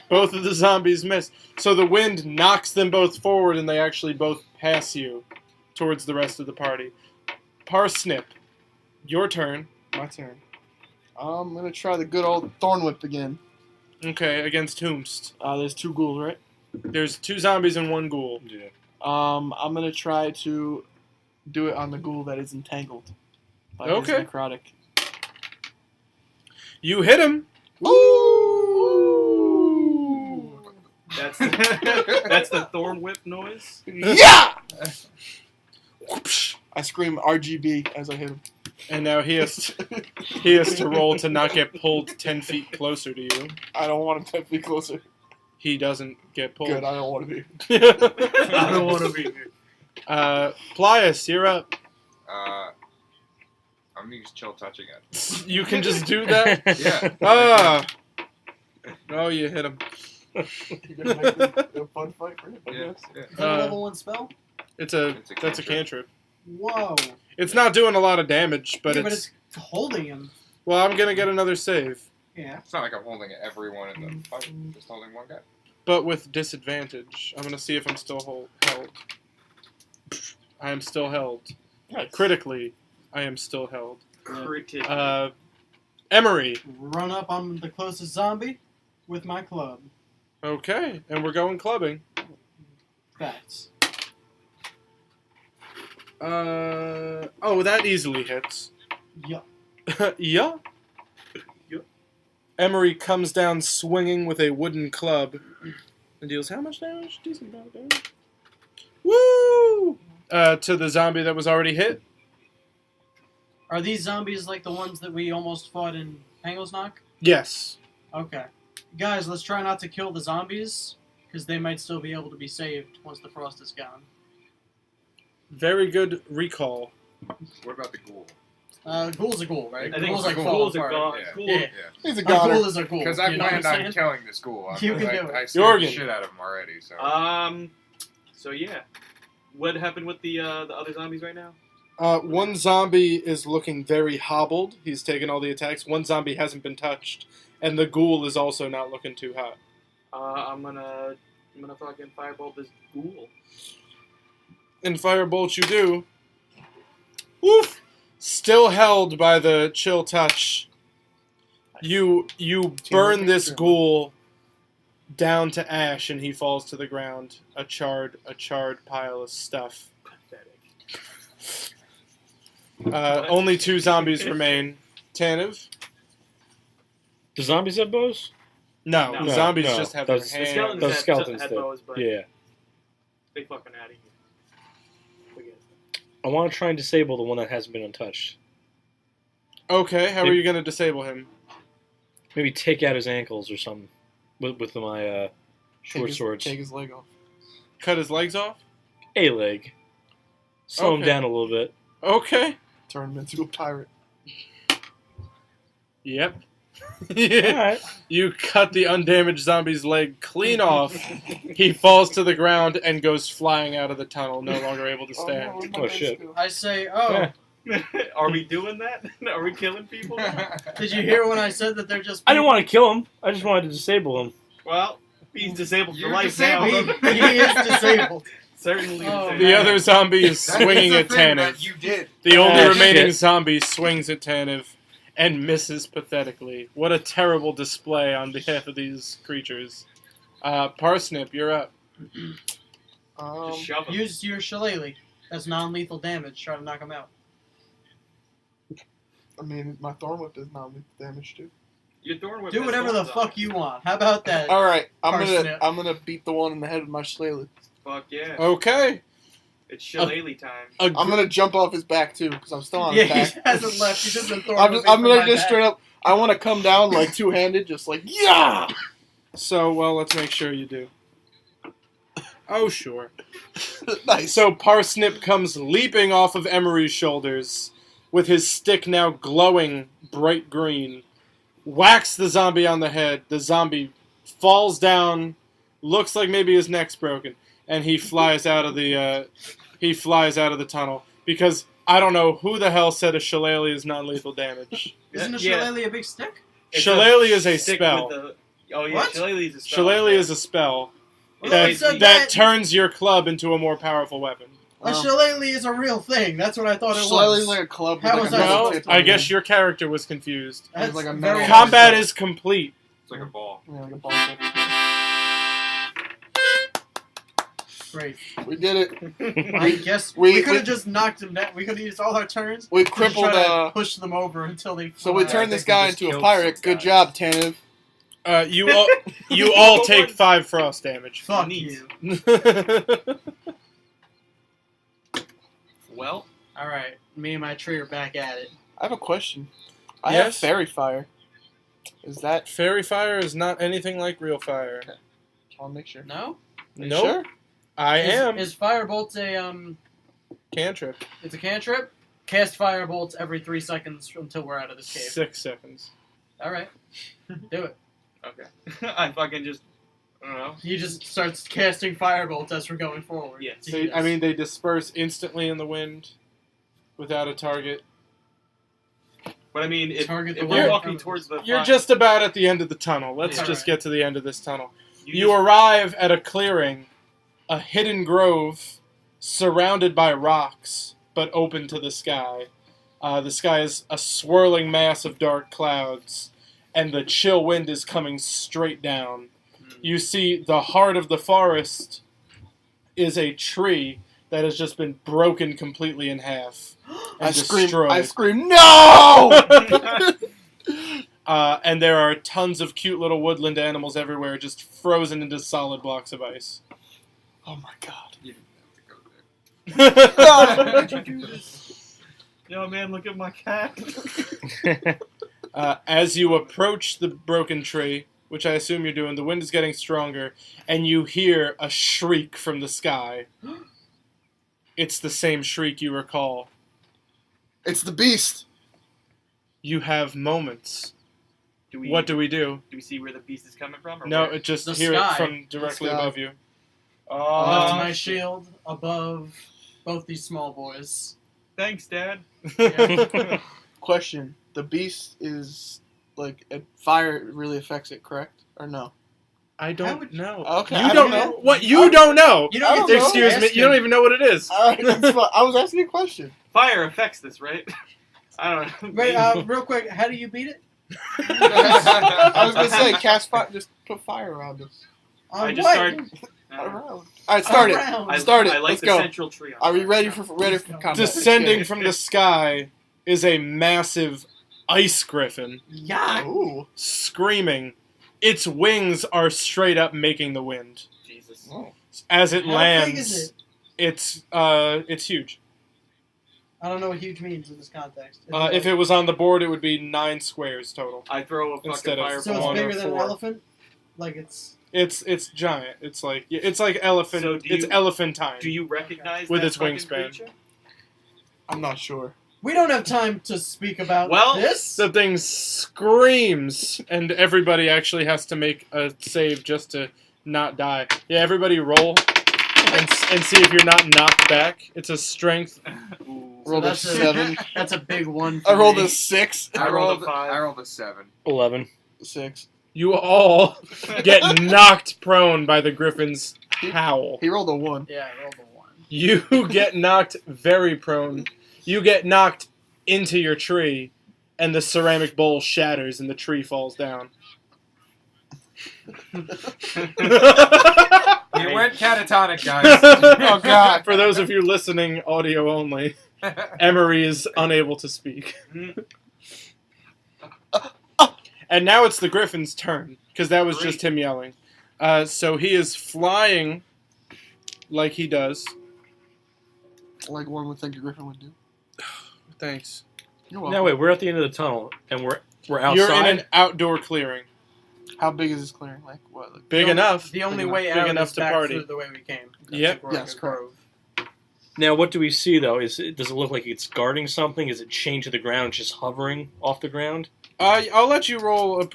Both of the zombies miss. So the wind knocks them both forward, and they actually both pass you towards the rest of the party. Parsnip, your turn. My turn. I'm gonna try the good old Thorn Whip again. Okay, against whomst. There's 2 ghouls, right? There's 2 zombies and 1 ghoul. Yeah. I'm gonna try to do it on the ghoul that is entangled. By his Okay. necrotic. You hit him. Ooh! That's that's the thorn whip noise. Yeah! I scream RGB as I hit him. And now he has to roll to not get pulled 10 feet closer to you. I don't want him 10 feet closer. He doesn't get pulled. Good, I don't want to be. I don't want to be here. Plius, you're up. I'm gonna use chill touch again. You can just do that? Yeah. Ah. Oh, you hit him. You're gonna make it a fun fight for him, I Yeah. guess. Yeah. Is that a level 1 spell? That's It's a a cantrip. cantrip. Whoa. It's not doing a lot of damage, but Yeah, it's... but it's holding him. Well, I'm gonna get another save, Yeah. It's not like I'm holding everyone in the fight. I'm just holding one guy. but with disadvantage. I'm gonna see if I'm still held. I am still held. Critically, I am still held. Critic. Emory. Run up on the closest zombie with my club. Okay, and we're going clubbing. Facts. Oh, that easily hits. Yup. Yeah. Yup. Emory comes down swinging with a wooden club and deals how much damage? Decent amount of damage. Woo! To the zombie that was already hit. Are these zombies like the ones that we almost fought in Pangle's Knock? Yes. Okay. Guys, let's try not to kill the zombies, because they might still be able to be saved once the frost is gone. Very good recall. What about the ghoul? Ghoul's a ghoul, right? I think Ghouls like ghouls fall are apart. gone. Yeah. Ghoul. Yeah. Yeah. He's a A goner. ghoul is a ghoul. Because I you know what I'm planned on saying? killing this ghoul. You can do it. I scared Yohrgin. the shit out of him already. So So yeah, what happened with the other zombies right now? One zombie is looking very hobbled. He's taken all the attacks. One zombie hasn't been touched. And the ghoul is also not looking too hot. I'm gonna fucking firebolt this ghoul. And firebolt you do. Woof! Still held by the chill touch. You burn this ghoul down to ash, and he falls to the ground. A charred pile of stuff. Pathetic. Only 2 zombies remain. Tannivh? Do zombies have bows? No, No. the zombies No, just have their those- The hands. skeletons Those had, skeletons had did. bows, but Yeah. they fucking out of here. Forget it. I want to try and disable the one that hasn't been untouched. Okay, how are you going to disable him? Maybe take out his ankles or something with my short swords. Take his leg off. Cut his legs off? A leg. Slow him Okay. down a little bit. Okay. Turn him into a pirate. Yep. Alright. You cut the undamaged zombie's leg clean off. He falls to the ground and goes flying out of the tunnel, no longer able to stand. Oh, shit. I say, Yeah. Are we doing that? Are we killing people now? Did you hear when I said that they're just? I didn't want to kill him. I just wanted to disable him. Well, he's disabled for You're life disabled. now. He is disabled. Certainly Oh, disabled. The other zombie is That swinging is a at thing that Tannivh. You did. The only Ah, remaining shit. zombie swings at Tannivh and misses pathetically. What a terrible display on behalf of these creatures. Parsnip, you're up. Just shove him. Use your shillelagh. That's non-lethal damage. Try to knock him out. I mean, my thorn whip is not lethal damage too. Your thorn whip Do has whatever the thorns on fuck it. you want. How about that? All right, Parsnip. I'm gonna beat the one in the head with my shillelagh. Fuck yeah. Okay. It's shillelagh time. I'm gonna jump off his back too because I'm still on Yeah, his he back. hasn't left. He's just been throwing. I'm gonna just straight up. I want to come down like two-handed, just like yeah. So, well, let's make sure you do. Oh, sure. Nice. So Parsnip comes leaping off of Emory's shoulders, with his stick now glowing bright green, whacks the zombie on the head. The zombie falls down, looks like maybe his neck's broken, and he flies out of the tunnel because I don't know who the hell said a shillelagh is non-lethal damage. Isn't a Yeah. shillelagh a big stick? It's Shillelagh is a stick spell. with the- oh yeah, What? shillelagh is a spell. Shillelagh is a spell Well, that, it said that turns your club into a more powerful weapon. A shillelagh is a real thing. That's what I thought it Slightly was. like a club. How with was like a that metal No, tip I on guess it. your character was confused. That's like a very metal- Combat is complete. It's like a ball. Yeah, like a ball tip. great. We did it. I guess we- we could we- have just knocked him down. We could have used all our turns. We to crippled. try to push them over until they. So we fly. turned this think we guy just into a killed pirate. 6 Good guys. job, Tannivh. You all take 5 frost damage. Fuck Neat. you. Well, All right, me and my tree are back at it. I have a question. I have Yes? fairy fire. Is that? Fairy fire is not anything like real fire. I'll make sure. No. You Nope. Sure? I am. Is firebolt a Cantrip. It's a cantrip. Cast firebolts every 3 seconds until we're out of this cave. 6 seconds. All right, do it. okay. I fucking just, I don't know. He just starts casting firebolts as we're going forward. Yeah. I mean, they disperse instantly in the wind without a target. But I mean, if Target the we're wind. walking towards the You're fire- just about at the end of the tunnel. Let's Yeah. just get to the end of this tunnel. You just- arrive at a clearing, a hidden grove, surrounded by rocks, but open to the sky. The sky is a swirling mass of dark clouds, and the chill wind is coming straight down. You see the heart of the forest is a tree that has just been broken completely in half and destroyed. I scream, no! And there are tons of cute little woodland animals everywhere, just frozen into solid blocks of ice. Oh my god. You didn't have to go there. Why'd you do this? Yo, man, look at my cat. As you approach the broken tree, which I assume you're doing, the wind is getting stronger, and you hear a shriek from the sky. It's the same shriek you recall. It's the beast. You have moments. Do we, What do we do? do we see where the beast is coming from? Or No, where? it just The hear sky. it from directly The sky. above you. Left Oh, my shit. shield above both these small boys. Thanks, Dad. Yeah. Question. The beast is, like, fire really affects it, correct? Or no? I How don't would- know. Okay, You I don't don't know know. what you don't know. You I don't don't get to know. Excuse me, ask you don't him. even know what it is. Alright, that's fine. I was asking a question. Fire affects this, right? I don't know. Wait, real quick, how do you beat it? I was gonna say, cast fire, just put fire around us. On I just what? started. Around. Alright, start it. Around. Start it. I like Let's the go. central tree. On Are we fire. ready for combat? Descending from the sky is a massive ice griffin, Yeah. Ooh. screaming. Its wings are straight up making the wind. Jesus. Oh. As it How lands, big is it? it's huge. I don't know what huge means in this context. If it was on the board, it would be 9 squares total. I throw a fucking Instead of- fireball. so it's one or bigger than an 4. elephant? Like it's... It's giant. It's like elephant. So do it's you- elephantine. Do you recognize With that its fucking wingspan. creature? I'm not sure. We don't have time to speak about Well, this. The thing screams, and everybody actually has to make a save just to not die. Yeah, everybody roll and see if you're not knocked back. It's a strength. Ooh. Rolled a that's a- 7. That's a big one. For I rolled me. a 6. I rolled a 5. I rolled a 7. 11. 6. You all get knocked prone by the griffin's howl. He rolled a 1. Yeah, I rolled a 1. You get knocked very prone. You get knocked into your tree, and the ceramic bowl shatters and the tree falls down. He went catatonic, guys. Oh, God. For those of you listening, audio only, Emory is unable to speak. And now it's the griffin's turn, because that was just him yelling. So he is flying like he does. Like one would think a griffin would do. Thanks. You're welcome. Now wait, we're at the end of the tunnel, and we're outside. You're in an outdoor clearing. How big is this clearing? Like what? Like, Big enough. The only Big way enough. out Big enough is to back party. through the way we came. Yep. Like Yes, correct. Grove. Now, what do we see though? Does it look like it's guarding something? Is it chained to the ground, just hovering off the ground? I'll let you roll a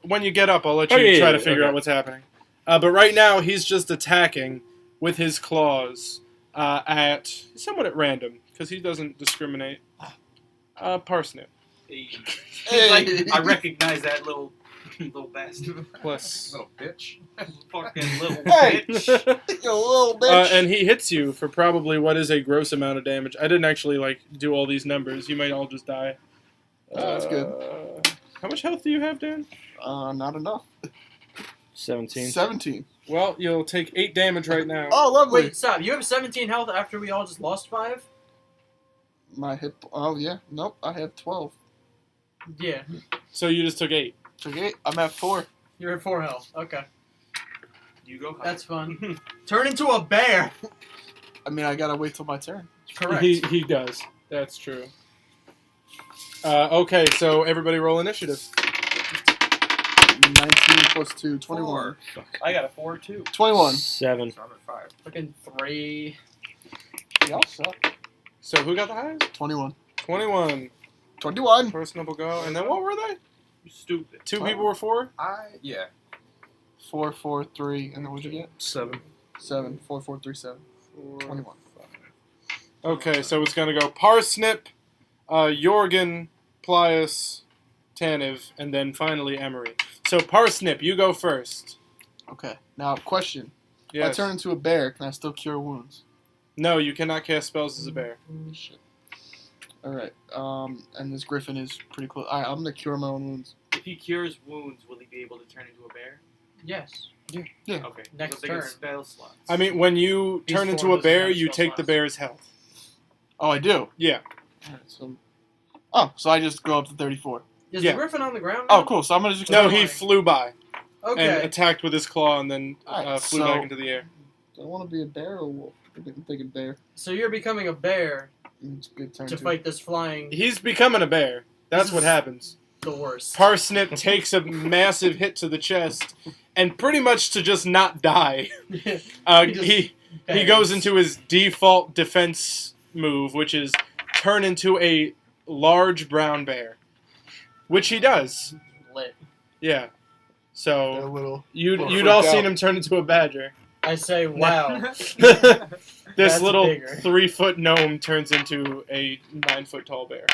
when you get up. I'll let you Oh, yeah, try yeah, to figure okay. out what's happening. But right now he's just attacking with his claws somewhat at random because he doesn't discriminate. Parsnip Like, I recognize that little bastard. plus. Little bitch. Fucking little Hey! bitch. You little bitch. And he hits you for probably what is a gross amount of damage. I didn't actually do all these numbers. You might all just die. That's good. How much health do you have, Dan? Not enough. 17. 17. Well, you'll take 8 damage right now. Oh, lovely. Wait, stop. You have 17 health after we all just lost 5? My hit. Oh yeah. Nope. I have 12. Yeah. So you just took 8. Okay. I'm at 4. You're at 4 health. Okay. You go. That's fun. Turn into a bear! I mean, I gotta wait till my turn. Correct. He does. That's true. Okay, so everybody roll initiative. 19 plus 2, 21. I got a 4 too. 21. 7. So I'm at 5. Fucking 3. Y'all suck. So who got the highest? 21. 21. 21. Personal will go. And then what were they? You stupid. 2 Oh. people were 4? Yeah. 4, 4, 3, and then what'd you get? 7. 7. 4, 4, 3, 7. 21. Okay, so it's going to go Parsnip, Yohrgin, Plius, Tannivh, and then finally Emory. So Parsnip, you go first. Okay. Now, question. If Yes. I turn into a bear, can I still cure wounds? No, you cannot cast spells as a bear. Shit. Alright. And this griffin is pretty close. Alright, I'm gonna cure my own wounds. If he cures wounds, will he be able to turn into a bear? Yes. Yeah. Okay. Next So they get turn. spell slots. I mean, when you These turn four into a doesn't bear, have you spell take the slots. bear's health. Oh, I do? Yeah. Alright, so... Oh, so I just go up to 34. Is Yeah. the griffin on the ground Oh, now? cool. So I'm gonna just... No, he flew by and Okay. attacked with his claw and then Alright, flew so- back into the air. Do I want to be a bear or a wolf? I'm thinking bear. So you're becoming a bear It's a good turn, to too. fight this flying... He's becoming a bear. That's This what is- happens. the worst. Parsnip takes a massive hit to the chest, and pretty much to just not die, he goes into his default defense move, which is turn into a large brown bear, which he does. Lit. Yeah. A So little... you'd freaked all out. seen him turn into a badger. I say, wow. This That's little bigger. 3-foot gnome turns into a 9-foot tall bear,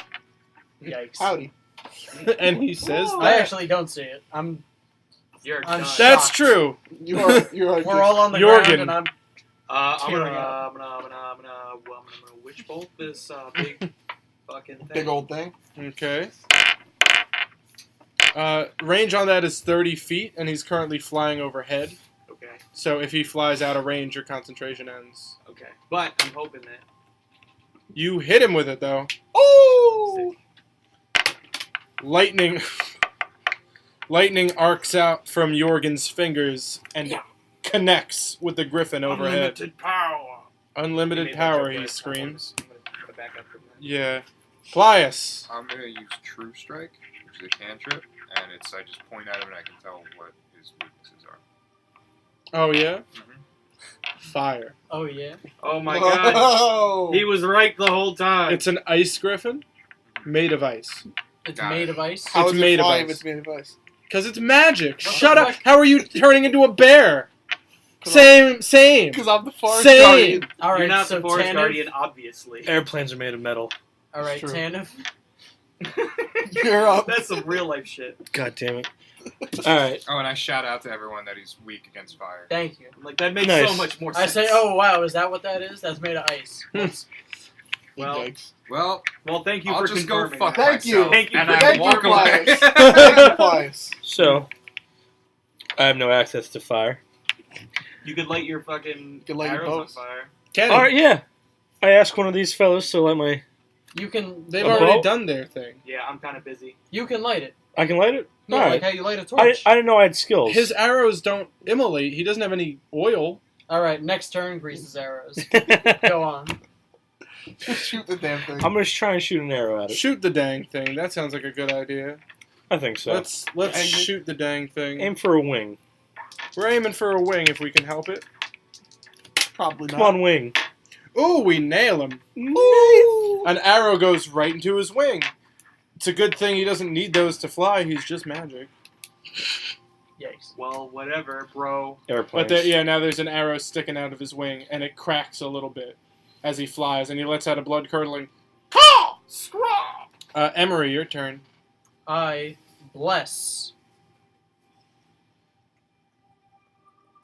Yikes. Howdy. and he says I that. actually don't see it. I'm You're I'm done. shocked. That's true. You are... We're all on the Yohrgin. ground and I'm I'm tearing gonna witch bolt this big fucking thing. Big old thing. Okay. Range on that is 30 feet, and he's currently flying overhead. Okay. So if he flies out of range, your concentration ends. Okay. But I'm hoping that. You hit him with it, though. Oh! Lightning arcs out from Yohrgin's fingers and connects with the griffin overhead. Unlimited power. Unlimited I power, made that he joke screams. last time. I'm gonna back up from that. Yeah. Plius. I'm gonna use True Strike, which is a cantrip, and I just point at him and I can tell what his weaknesses are. Oh, yeah? Mhm. Fire. Oh yeah. Oh my god. Whoa! He was right the whole time. It's an ice griffin made of ice. It's Got made it. of ice. How It's is it made of flying ice. if it's made of ice? Because it's magic. the Shut up. fuck? How are you turning into a bear? 'Cause Same. Because I'm the forest Same. guardian. All right, You're not so the forest Tannivh, guardian, obviously. Airplanes are made of metal. All right, True. Tannivh. You're up. That's some real life shit. God damn it. Alright. Oh, and I shout out to everyone that he's weak against fire. Thank you. I'm like, that makes Nice. so much more I sense. say, oh wow, is that what that is? That's made of ice. Well, Yikes. Well, well, thank you I'll for just go confirming fuck that. Thank you. myself, Thank you and for- I Thank you, walk away. Pliers. Thank you, Pliers. So, I have no access to fire. You could light your fucking could light your arrows on boats. fire. Kenny, Alright, yeah. I asked one of these fellas to light my... You can. they've A already boat? done their thing. Yeah, I'm kind of busy. You can light it. I can light it? No, Alright. like how you light a I torch. didn't know I had skills. His arrows don't immolate. He doesn't have any oil. All right, next turn, grease his arrows. Go on. Just shoot the damn thing. I'm gonna try and shoot an arrow at it. Shoot the dang thing. That sounds like a good idea. I think so. Let's Dang it. shoot the dang thing. Aim for a wing. We're aiming for a wing if we can help it. Probably Come not. on, wing. Ooh, we nail him. An arrow goes right into his wing. It's a good thing he doesn't need those to fly. He's just magic. Yikes. Well, whatever, bro. Airplanes. But yeah, now there's an arrow sticking out of his wing, and it cracks a little bit as he flies, and he lets out a blood-curdling caw, scraw. Emory, your turn. I bless.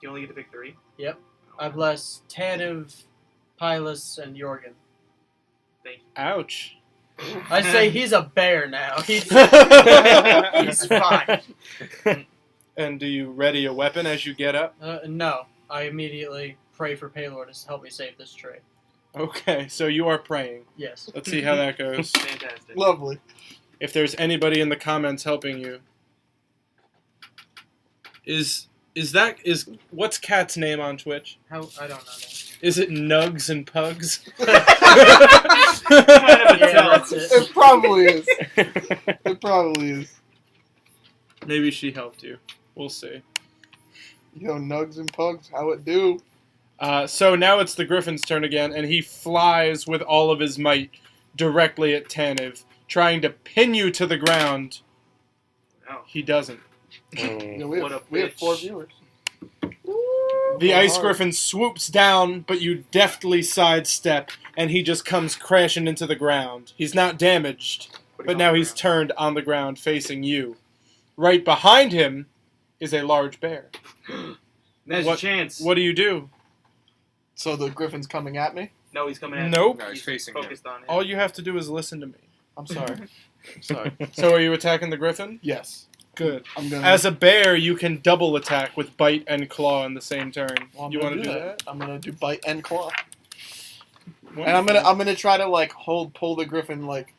You only get to pick 3. I bless Tannivh, Pylus, and Yohrgin. Ouch. I say he's a bear now. He's fine. And do you ready a weapon as you get up? No, I immediately pray for Paylor to help me save this tree. Okay, so you are praying. Yes. Let's see how that goes. Fantastic. Lovely. If there's anybody in the comments helping you. Is what's Cat's name on Twitch? How I don't know that. Is it Nugs and Pugs? Yeah, that's it. It probably is. It probably is. Maybe she helped you. We'll see. Yo, Nugs and Pugs, how it do? So now it's the Griffin's turn again, and he flies with all of his might directly at Tannivh, trying to pin you to the ground. No. He doesn't. Yeah, What a we have 4 bitch. viewers. The Go Ice hard. Griffin swoops down, but you deftly sidestep, and he just comes crashing into the ground. He's not damaged, but now he's turned on the ground facing you. Right behind him is a large bear. There's What- a chance. What do you do? So the Griffin's coming at me? No, he's coming at Nope. No, he's facing him. focused on it. All you have to do is listen to me. I'm sorry. I'm sorry. So are you attacking the Griffin? Yes. Good. I'm gonna. As a bear, you can double attack with bite and claw in the same turn. Well, I'm You gonna want to do that? I'm gonna do bite and claw, Wonderful. and I'm gonna try to like pull the Griffin like.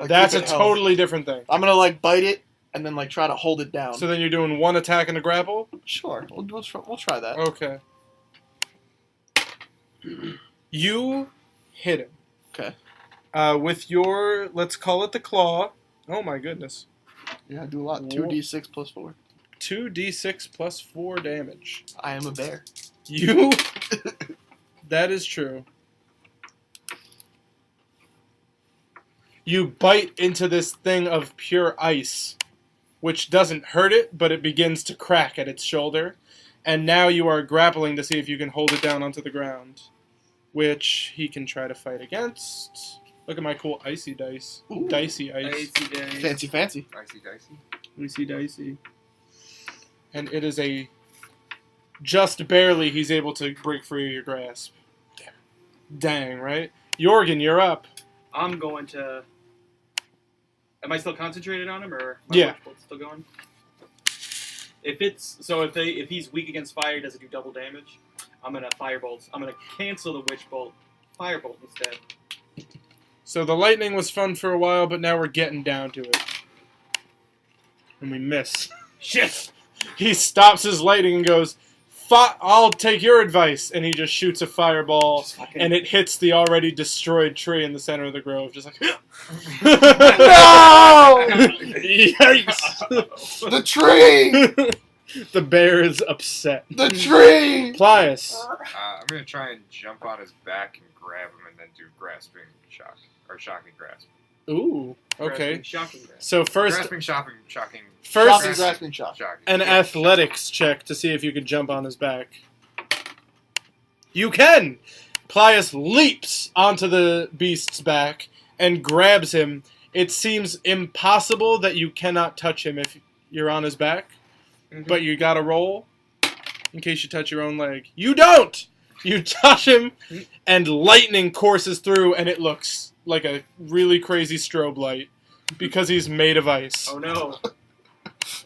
That's a keep it held. totally different thing. I'm gonna like bite it and then like try to hold it down. So then you're doing one attack and a grapple? Sure, we'll try that. Okay. You hit him. Okay. With your, let's call it the claw. Oh my goodness. Yeah, I do a lot. 2d6 plus 4. 2d6 plus 4 damage. I am a bear. You. That is true. You bite into this thing of pure ice, which doesn't hurt it, but it begins to crack at its shoulder. And now you are grappling to see if you can hold it down onto the ground, which he can try to fight against. Look at my cool icy dice. Ooh. Dicey ice. Icy days. Fancy, fancy. Dicey, dicey. Icy dicey. And it is a... Just barely he's able to break free of your grasp. Dang, right? Yohrgin, you're up. I'm going to. Am I still concentrated on him, or my Yeah. witch bolt's still going? If he's weak against fire, does it do double damage? I'm gonna firebolt. I'm gonna cancel the witch bolt. Firebolt instead. So the lightning was fun for a while, but now we're getting down to it. And we miss. Shit! He stops his lightning and goes, I'll take your advice. And he just shoots a fireball, and it hits the already destroyed tree in the center of the grove. Just like, No! Yikes! The tree! The bear is upset. The tree! Plius. I'm gonna try and jump on his back and grab him, and then do grasping shock or shocking grasp. Ooh, okay. Grasping, shocking grasp. So first, Grasping, shocking. Shocking, first grasping, shock. Shocking. an athletics check to see if you can jump on his back. You can! Plius leaps onto the beast's back and grabs him. It seems impossible that you cannot touch him if you're on his back, but you gotta roll in case you touch your own leg. You don't! You touch him, and lightning courses through, and it looks like a really crazy strobe light because he's made of ice. Oh no.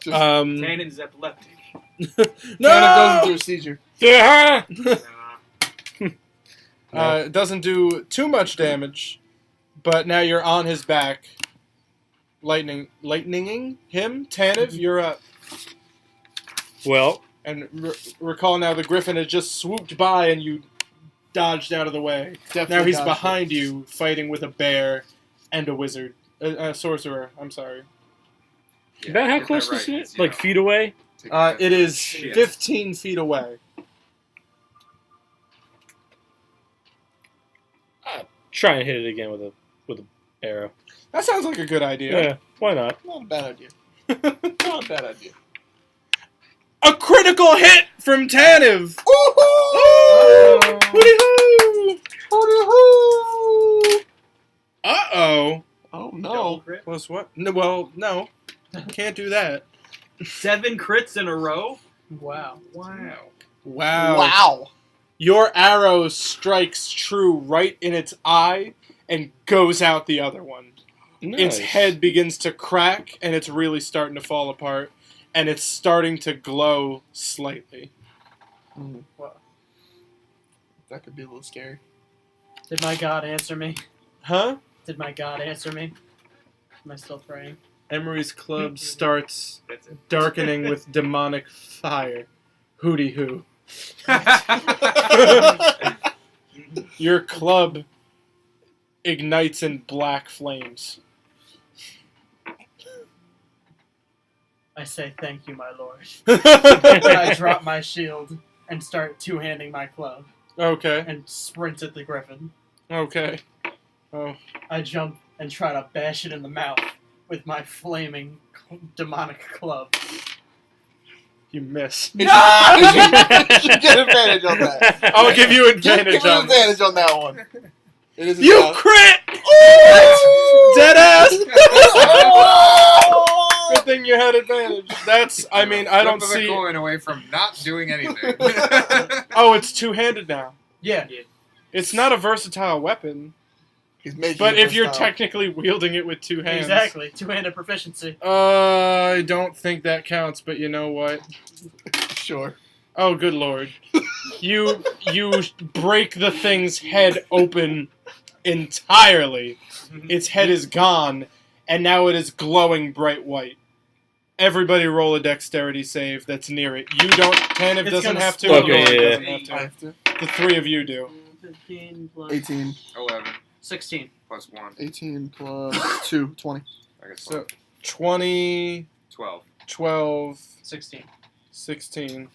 Tannivh's epileptic. No! Tannivh goes into a seizure. Yeah! Nah. It doesn't do too much damage, but now you're on his back. Lightninging him? Tannivh, you're up. Well, And recall now the griffin has just swooped by and you dodged out of the way. Definitely Now he's dodged behind you, fighting with a bear and a wizard. A sorcerer, I'm sorry. Yeah, about how get close that is right, it? 'cause, you Like know, feet away? take a It is Shit. 15 feet away. Try and hit it again with a arrow. That sounds like a good idea. Yeah, why not? Not a bad idea. Not a bad idea. A critical hit from Tannivh! Woohoo! Hooty-hoo! Hooty-hoo! Uh-oh. Oh Double no. crit. Plus what? No, well, no. Can't do that. 7 crits in a row? Wow. Wow. Wow. Wow. Your arrow strikes true right in its eye and goes out the other one. Its Nice. head begins to crack and it's really starting to fall apart and it's starting to glow slightly. That could be a little scary. Did my god answer me? Huh? Did my god answer me? Am I still praying? Emory's club starts That's it. darkening with demonic fire. Hooty hoo. Your club ignites in black flames. I say thank you, my lord. I drop my shield and start two-handing my club Okay. and sprint at the griffin. Okay. Oh. I jump and try to bash it in the mouth with my flaming demonic club. You miss. You should get advantage on that. I'll give you Give advantage an on this. advantage on that one. It is a You challenge. crit! Dead ass! Good thing you had advantage. That's, I mean, I don't Flip of the see... coin away from not doing anything. Oh, it's two-handed now. Yeah. It's not a versatile weapon, He's making but it if you're versatile. technically wielding it with two hands... Exactly. Two-handed proficiency. I don't think that counts, but you know what? Sure. Oh, good lord. You break the thing's head open entirely. Its head is gone, and now it is glowing bright white. Everybody roll a dexterity save that's near it. You don't. Tannivh It's doesn't gonna have to. explode. Lord Okay, doesn't I have to. have to. The three of you do. 15 plus 18. 11 16. plus 1. 18 plus 2. 20. I guess So 20, 12. 12, 16. 16.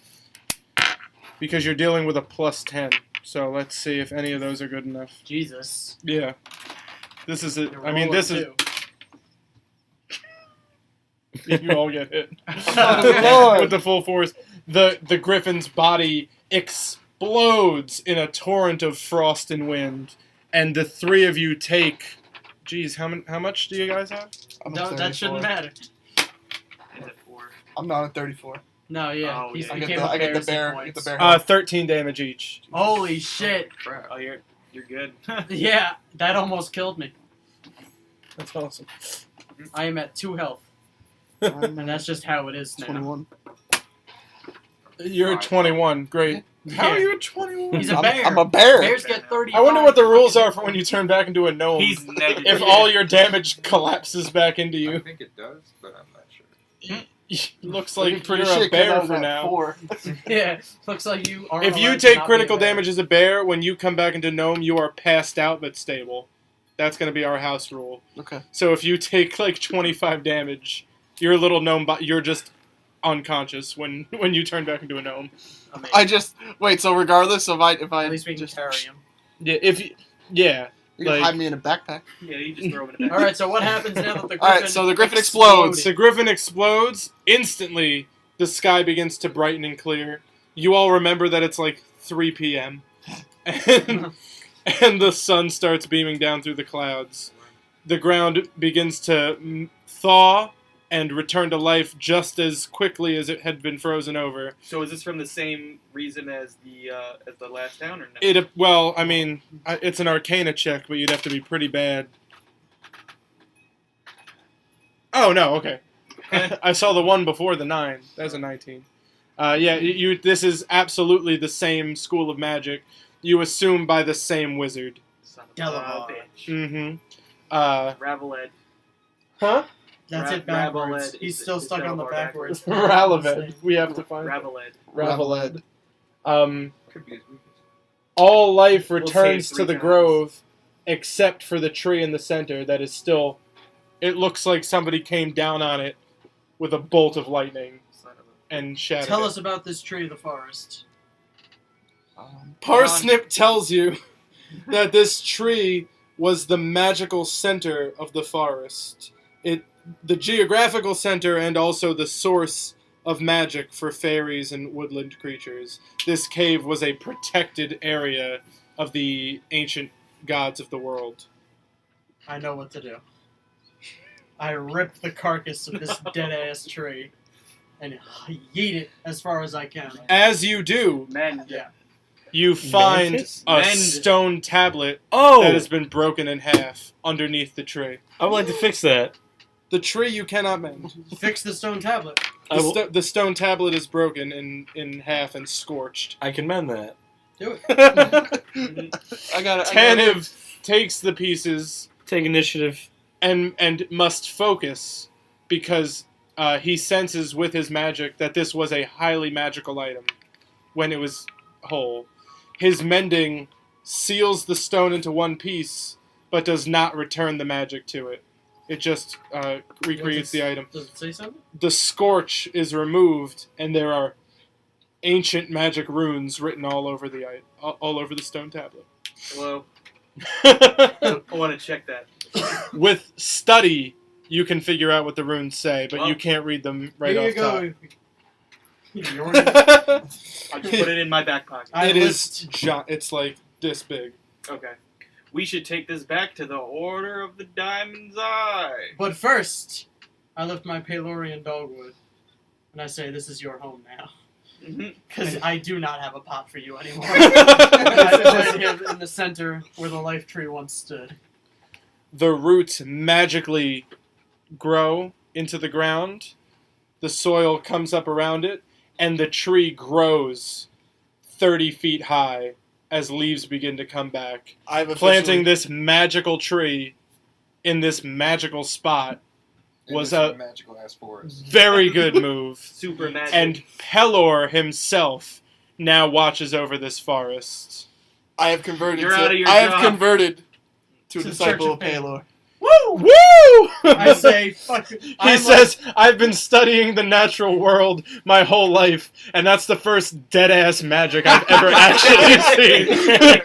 Because you're dealing with a plus 10. So let's see if any of those are good enough. Jesus. Yeah. This is it. You're I mean, rolling this is. two. You all get hit. Lord. With the full force. The griffin's body explodes in a torrent of frost and wind. And the three of you take... Geez, how much do you guys have? I'm No, at that shouldn't 34. matter. Is it 4? I'm not at 34. No, yeah. Oh, He's yeah. I became get the embarrassing bear. I points. get the bear. 13 damage each. Holy shit. Crap. Oh, you're good. Yeah, that almost killed me. That's awesome. I am at 2 health. I'm And that's just how it is now. 21. You're at 21. Great. How are Yeah. you at 21? He's a bear. I'm a bear. Bears get 30. I wonder what the rules are for when you turn back into a gnome. He's negative. If all your damage collapses back into I you. think it does, but I'm not sure. Looks Look like at your you're a shit, 'cause I bear was for at now. 4. Yeah, looks like you are. If you take critical damage as a bear, when you come back into gnome, you are passed out but stable. That's going to be our house rule. Okay. So if you take like 25 damage, your little gnome, you're just unconscious when you turn back into a gnome. I just wait. So regardless of if I At least we can just carry him. Yeah, yeah. you can like- hide me in a backpack. Yeah, you just throw him in a All right, so what happens now that the griffin? All right, so the griffin explodes. The griffin explodes. Instantly, the sky begins to brighten and clear. You all remember that it's like 3 p.m. and the sun starts beaming down through the clouds. the ground begins to thaw and return to life just as quickly as it had been frozen over. So is this from the same reason as the last town, or no? It's an Arcana check, but you'd have to be pretty bad. Oh no, okay. I saw the one before the 9. That's a 19. This is absolutely the same school of magic. You assume by the same wizard. Son of a Delamar. bitch. Mm-hmm. Raveled. Huh? That's it Raveled backwards. is- He's still is stuck on the Delamar backwards. Raveled. We have to find Raveled. Raveled. Could be his weakness. All life We'll returns say to it the 3 times. grove, except for the tree in the center that is still. It looks like somebody came down on it with a bolt of lightning Son of a... and shattered Tell it. us about this tree of the forest. Parsnip tells you that this tree was the magical center of the forest. The geographical center and also the source of magic for fairies and woodland creatures. This cave was a protected area of the ancient gods of the world. I know what to do. I rip the carcass of this dead-ass tree and yeet it as far as I can. As you do, Men. Yeah. you find Mantis? a Mend. stone tablet Oh! that has been broken in half underneath the tree. I would like to fix that. The tree you cannot mend. Fix the stone tablet. The stone tablet is broken in half and scorched. I can mend that. Do it. I got it. Tannivh takes the pieces Take initiative. and must focus because he senses with his magic that this was a highly magical item when it was whole. His mending seals the stone into one piece, but does not return the magic to it. It just recreates the item. Does it say something? The scorch is removed, and there are ancient magic runes written all over the stone tablet. Hello. I want to check that. With study, you can figure out what the runes say, but Oh. you can't read them right Here off you go. top. I'll just put it in my back pocket. It's like this big. Okay. We should take this back to the Order of the Diamond's Eye. But first, I lift my Palorian dogwood, and I say, "This is your home now." Because I do not have a pot for you anymore. I put it in the center where the life tree once stood. The roots magically grow into the ground. The soil comes up around it, and the tree grows 30 feet high as leaves begin to come back. Planting this magical tree in this magical spot was a magical ass forest. very good move. Super magic. And Pelor himself now watches over this forest. I have converted. You're out of your I have job. converted to a To the disciple Church of of Pan. Palor. Woo! Woo! I say, "Fuck it." He says, I've been studying the natural world my whole life, and that's the first dead-ass magic I've ever actually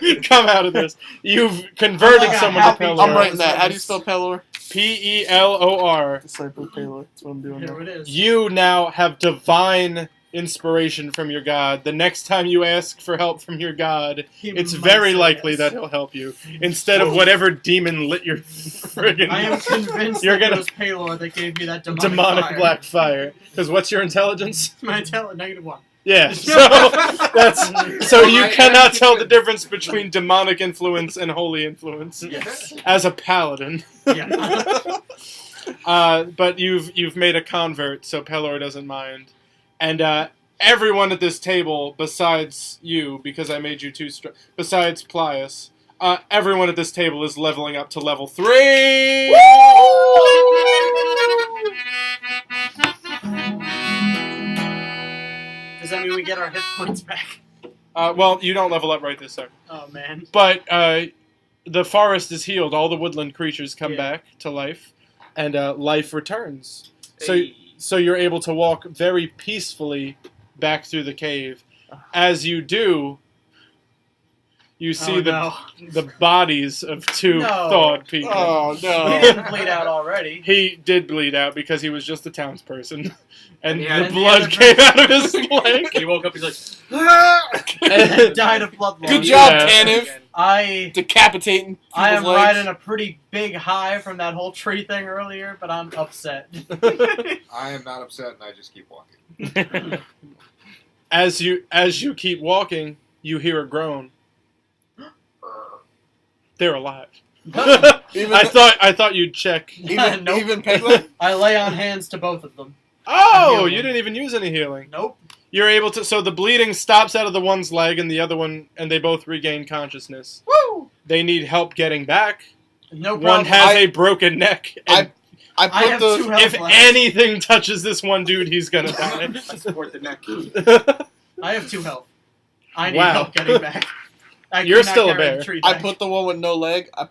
seen come out of this. You've converted Like a someone to happy Pelor. I'm writing that. How do you spell Pelor? Pelor. Disciple of Palor. That's what I'm doing Here now. it is. You now have divine inspiration from your god. The next time you ask for help from your god, He it's might very say likely yes. that he'll help you. Instead of whatever demon lit your friggin' I am convinced You're that gonna- it was Palor that gave me that demonic fire. black fire. Because what's your intelligence? My talent, -1. Yeah, so you cannot tell the difference between demonic influence and holy influence Yes. as a paladin. Yeah. But you've made a convert, so Pelor doesn't mind, and everyone at this table, besides you, because I made you too strong, besides Plius, everyone at this table is leveling up to level 3. Does that mean we get our hit points back? Well, you don't level up right this second. Oh, man. But the forest is healed. All the woodland creatures come Yeah. back to life, and life returns. Hey. So you're able to walk very peacefully back through the cave. As you do, You see no. the bodies of two No. thawed people. Oh He no! didn't bleed out already. He did bleed out because he was just a townsperson, and Yeah, the and blood the came out of his leg. He woke up. He's like, He died of blood loss. Good job, Yeah. Tannivh. I Decapitating people's I am legs. riding a pretty big high from that whole tree thing earlier, but I'm upset. I am not upset, and I just keep walking. As you keep walking, you hear a groan. They're alive. Even I thought you'd check. even Nope. even Pangle. I lay on hands to both of them. Oh, healing. you didn't even use any healing. Nope. You're able to. So the bleeding stops out of the one's leg, and the other one, and they both regain consciousness. Woo! They need help getting back. No problem. One has a broken neck. And I I put have the 2 health if left. anything touches this one dude, he's gonna die. I support the neck. I have 2 health. I need Wow. help getting back. I You're cannot still a carry the bear. tree I thing. put the one with no leg. I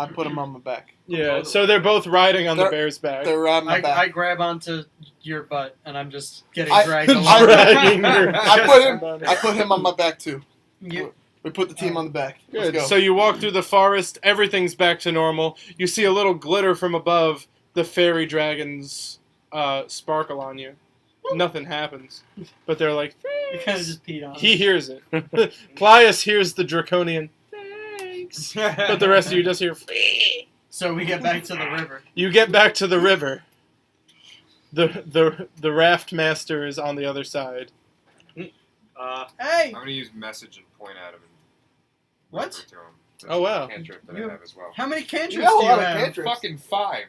put him on my back. Yeah. So they're both riding on the They're- bear's back. They're on my I back. grab onto your butt, and I'm just getting I- dragged along. Dragging your I put him on my back too. You- We put the team on the back. Let's Good. go. So you walk through the forest. Everything's back to normal. You see a little glitter from above. The fairy dragons sparkle on you. Nothing happens, but they're like, you kind of just peed on. he hears it. Plius hears the draconian thanks, but the rest of you just hear. So we get back to the river. You get back to the river. The raft master is on the other side. Hey! I'm gonna use message and point at him and What? whisper to him. That's Oh, wow. a cantrip that You- I have as well. How many cantrips You got a do you lot of have? cantrips. Fucking 5.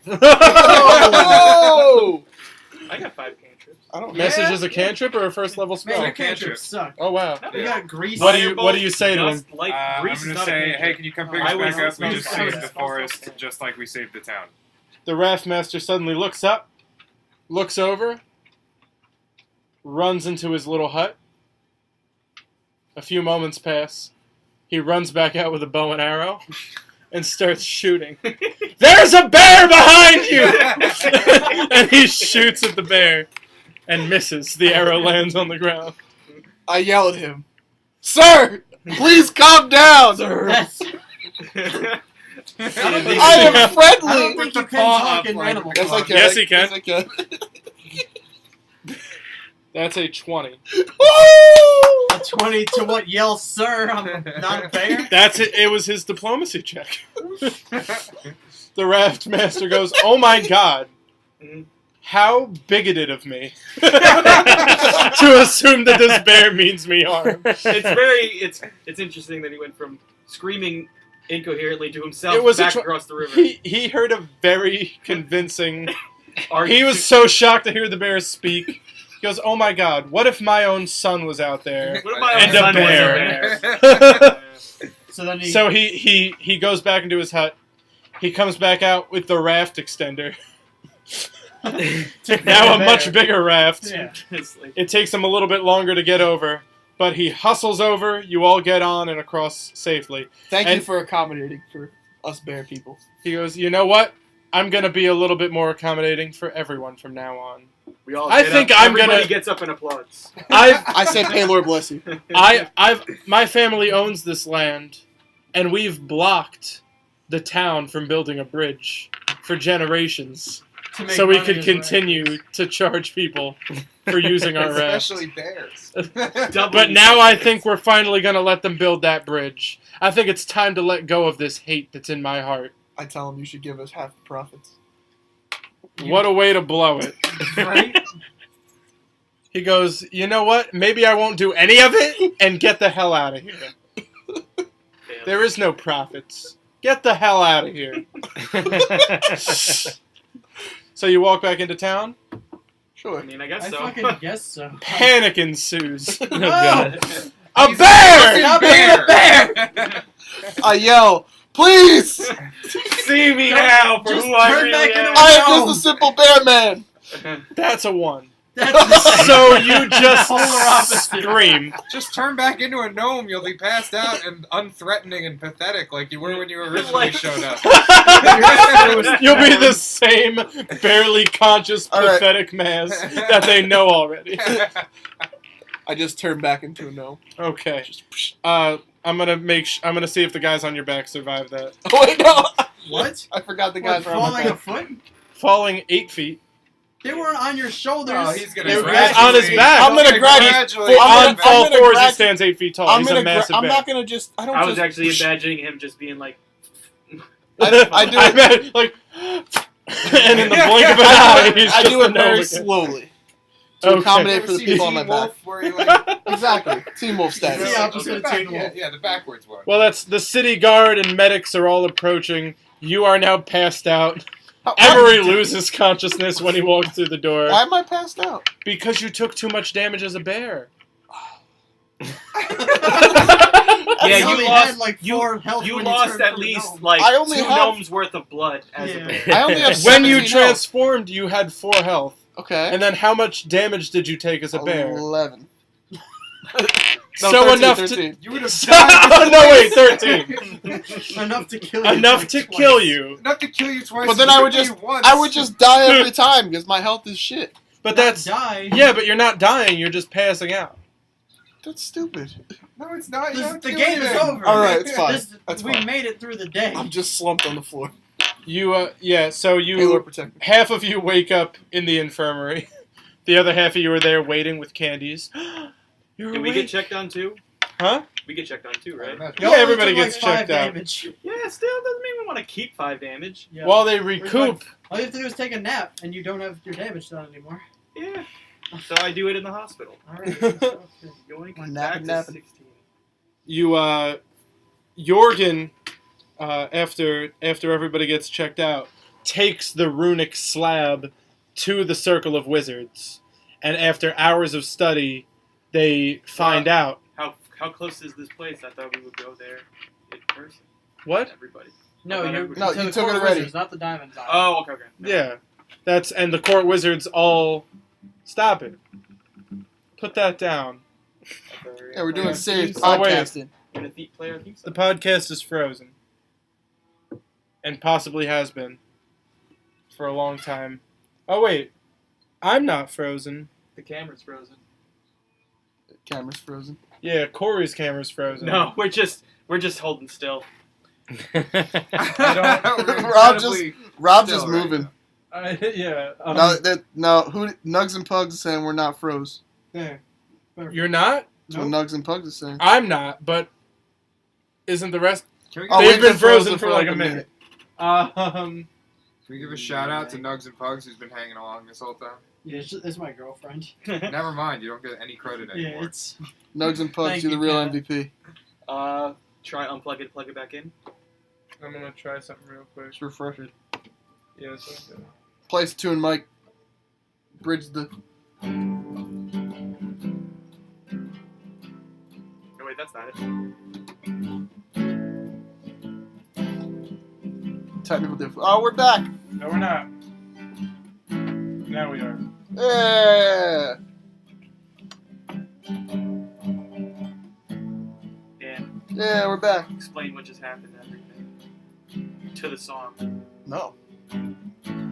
Oh! I got 5 cantrips. I don't. Message is a cantrip or a first level Man, spell? your cantrip. cantrips suck. Oh wow. You got grease. What do you say to him? Just like I'm grease is gonna not a say, cantrip. hey, can you come pick I us was- back up? We I just was- saved I the was- forest, just like we saved the town. The raft master suddenly looks up, looks over, runs into his little hut. A few moments pass. He runs back out with a bow and arrow and starts shooting. There's a bear behind you! And he shoots at the bear and misses. The arrow lands on the ground. I yell at him, "Sir, please calm down. That's, I am I don't friendly." think you can paw talk up in like- animal Yes, I talk. can. Yes, he can. Yes, I can. That's a 20. Woo! A 20 to what? Yell, sir, I'm not a bear? That's it. It was his diplomacy check. The raft master goes, "Oh my god. How bigoted of me to assume that this bear means me harm." It's interesting that he went from screaming incoherently to himself It was a back tw- across the river. He heard a very convincing. Argued- He was so shocked to hear the bear speak. He goes, "Oh my god, what if my own son was out there?" What if my And own a son bear. was a bear? So then he... So he goes back into his hut. He comes back out with the raft extender. Now a much bigger raft. Yeah. It's like- It takes him a little bit longer to get over, but he hustles over. You all get on and across safely. Thank you And- for accommodating for us bear people. He goes, "You know what? I'm going to be a little bit more accommodating for everyone from now on." we all I get think up, I'm everybody gonna- gets up and applauds. I say, "Pay Lord bless you." My family owns this land, and we've blocked the town from building a bridge for generations, to make so we money could as well. continue to charge people for using our raft. Especially bears. But now I think we're finally going to let them build that bridge. I think it's time to let go of this hate that's in my heart. I tell him you should give us half the profits. What a way to blow it. Right? He goes, "You know what? Maybe I won't do any of it and get the hell out of here. There is no profits. Get the hell out of here." So you walk back into town. Sure. I mean, I guess I so. fucking guess so. Panic ensues. Oh, God. A He's bear! a bear! I yell, "Please! See me now for Just who I turn really back am. into I am just a simple bear man." That's a 1. That's So you just Polar opposite. scream. Just turn back into a gnome. You'll be passed out and unthreatening and pathetic like you were when you originally Like- showed up. You'll be the same barely conscious, All right. pathetic mass that they know already. I just turn back into a gnome. Okay. I'm gonna see if the guys on your back survive that. Oh wait, no. What? I forgot the What, guys were on my falling a back. foot? Falling 8 feet. They weren't on your shoulders. Oh, he's gonna It was graduate. on his back. I'm gonna graduate. On all gonna fours, he grad- stands 8 feet tall. I'm He's gonna. a massive I'm bear. not gonna just. I don't. I was just, actually imagining him just being like, I do. I meant, like, and in the blink of an eye, he's I just do a it very gnome again. slowly to Okay. accommodate for the people on my back. Where you like, Exactly. Team Wolf status. It's the opposite the of back, Teen Wolf. yeah, the backwards one. Well, that's the city guard and medics are all approaching. You are now passed out. How- Emory loses consciousness when he walks through the door Why am I passed out? because you took too much damage as a bear. yeah, You you only lost had like you- 4 health. You when lost turned at from a least gnome. like I only 2 have- gnomes worth of blood as a Yeah. bear. I only have When you 17 health. transformed, you had 4 health. Okay. And then how much damage did you take as a bear? 11. So 13, enough 13. to. You would have No, wait, 13. Enough to kill you. Enough like to twice. kill you. enough to kill you twice. But then and I would kill just- you once. I would just die every time because my health is shit. But Not that's. die. Yeah, but you're not dying, you're just passing out. That's stupid. No, it's not. You This- don't the kill game is anything. over. All right, it's fine. We fine. made it through the day. I'm just slumped on the floor. You, yeah, so you. Hey, Lord, protect me. Half of you wake up in the infirmary. The other half of you are there waiting with candies. You're Did we get awake. checked on too? Huh? We get checked on too, right? Imagine. Yeah, You only everybody took, gets like 5 checked out. damage. Yeah, still doesn't mean we want to keep 5 damage. Yeah. While they recoup. All you have to do is take a nap, and you don't have your damage done anymore. Yeah. So I do it in the hospital. All right. Yoink, We're back napping, to napping. 16. You, Yohrgin, after everybody gets checked out, takes the runic slab to the Circle of Wizards. And after hours of study, they find out. How close is this place? I thought we would go there in person. What? Everybody. No, I thought you everybody- No, to you the took Court it of already. Wizards, not the Diamond Eye. Oh, okay. No. Yeah. And the court wizards all. Stop it. Put that down. Yeah, we're doing serious Oh, wait. podcasting. We're gonna play our theme The song. podcast is frozen. And possibly has been. For a long time. Oh, wait. I'm not frozen. The camera's frozen. Camera's frozen. Yeah, Corey's camera's frozen. No, we're just holding still. We're Rob incredibly Rob's still just right moving. Yeah. Who Nugs and Pugs is saying we're not froze. There. You're not? That's what Nugs and Pugs is saying. I'm not, but isn't the rest? Can we, Oh, They've we've been frozen for like a minute. can we give a shout out to Nugs and Pugs who's been hanging along this whole time? Yeah, it's my girlfriend. Never mind, you don't get any credit Yeah, anymore. it's. Nugs and Pugs, Thank you're the you, real Pat. MVP. Try unplug it, plug it back in. I'm gonna try something real quick. Just refresh it. Yes. Okay. Place tune, Mike. Bridge the. Oh wait, that's not it. Technical difficulty. Oh, we're back. No, we're not. Now we are. Yeah. Dan, Yeah, we're back. explain what just happened to everything. To the song. No.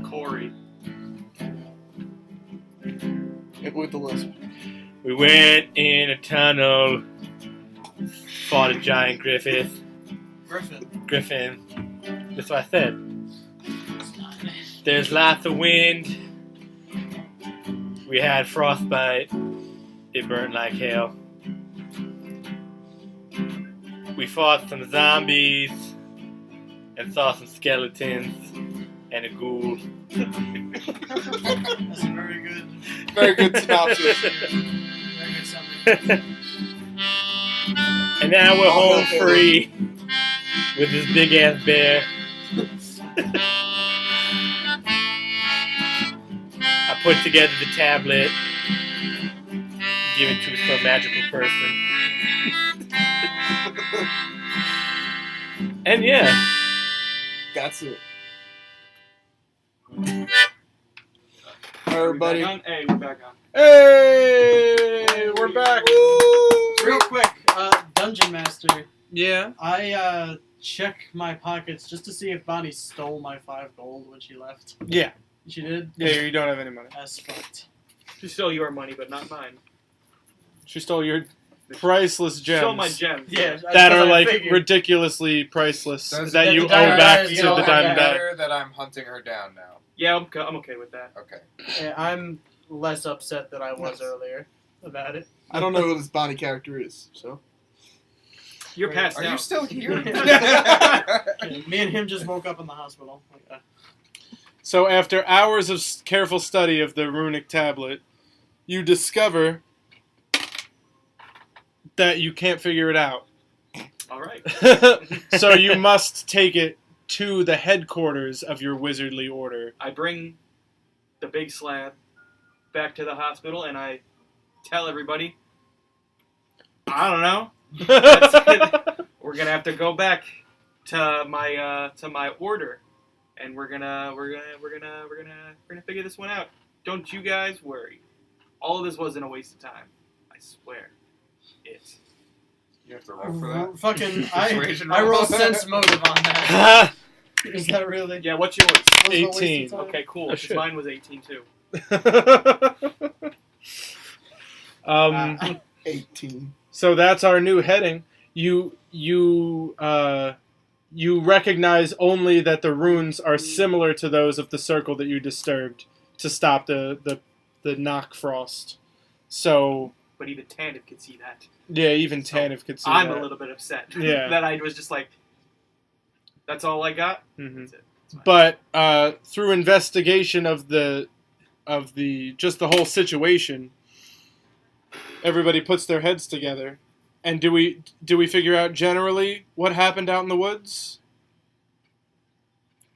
Corey. Hit with the list. We went in a tunnel, fought a giant griffin. That's what I said. There's lots of wind. We had frostbite. It burned like hell. We fought some zombies and saw some skeletons and a ghoul. That's a very good. Very good synopsis. Very good summary. And now we're home free with this big ass bear. I put together the tablet, give it to some magical person. And yeah, That's it. Everybody. We're back on? Hey, we're back on. Hey, we're back. Real quick, Dungeon Master. Yeah. I check my pockets just to see if Bonnie stole my 5 gold when she left. Yeah. She did? Yeah, you don't have any money. That's fucked. She stole your money, but not mine. She stole your. priceless gems. Show my gems. Yeah, that are I like figured. ridiculously priceless Does that it- you the owe Diamond back Eyes, to you the know, Diamond Eye. Better that I'm hunting her down now. Yeah, I'm okay with that. Okay. Yeah, I'm less upset than I was Nice. earlier about it. I don't know who this Bonnie character is, so. You're Wait, passed Are out. you still here? Yeah, me and him just woke up in the hospital. So after hours of careful study of the runic tablet, you discover that you can't figure it out. All right. So you must take it to the headquarters of your wizardly order. I bring the big slab back to the hospital, and I tell everybody, I don't know. We're gonna have to go back to my order, and we're gonna figure this one out. Don't you guys worry. All of this wasn't a waste of time. I swear. It. You have to roll for that. Fucking, Persuasion I roll. roll sense motive on that. Is that really? Yeah, what's yours? Was it a waste of 18. time? Okay, cool. Oh, 'cause shit. mine was 18 too. um, 18. so that's our new heading. You recognize only that the runes are similar to those of the circle that you disturbed to stop the knock frost. So But even Tannivh could see that. yeah, even Tannivh could see I'm that. a little bit upset. Yeah. That I was just like, that's all I got? Mhm. That's it. It's fine. But through investigation of the just the whole situation, everybody puts their heads together. And do we figure out generally what happened out in the woods?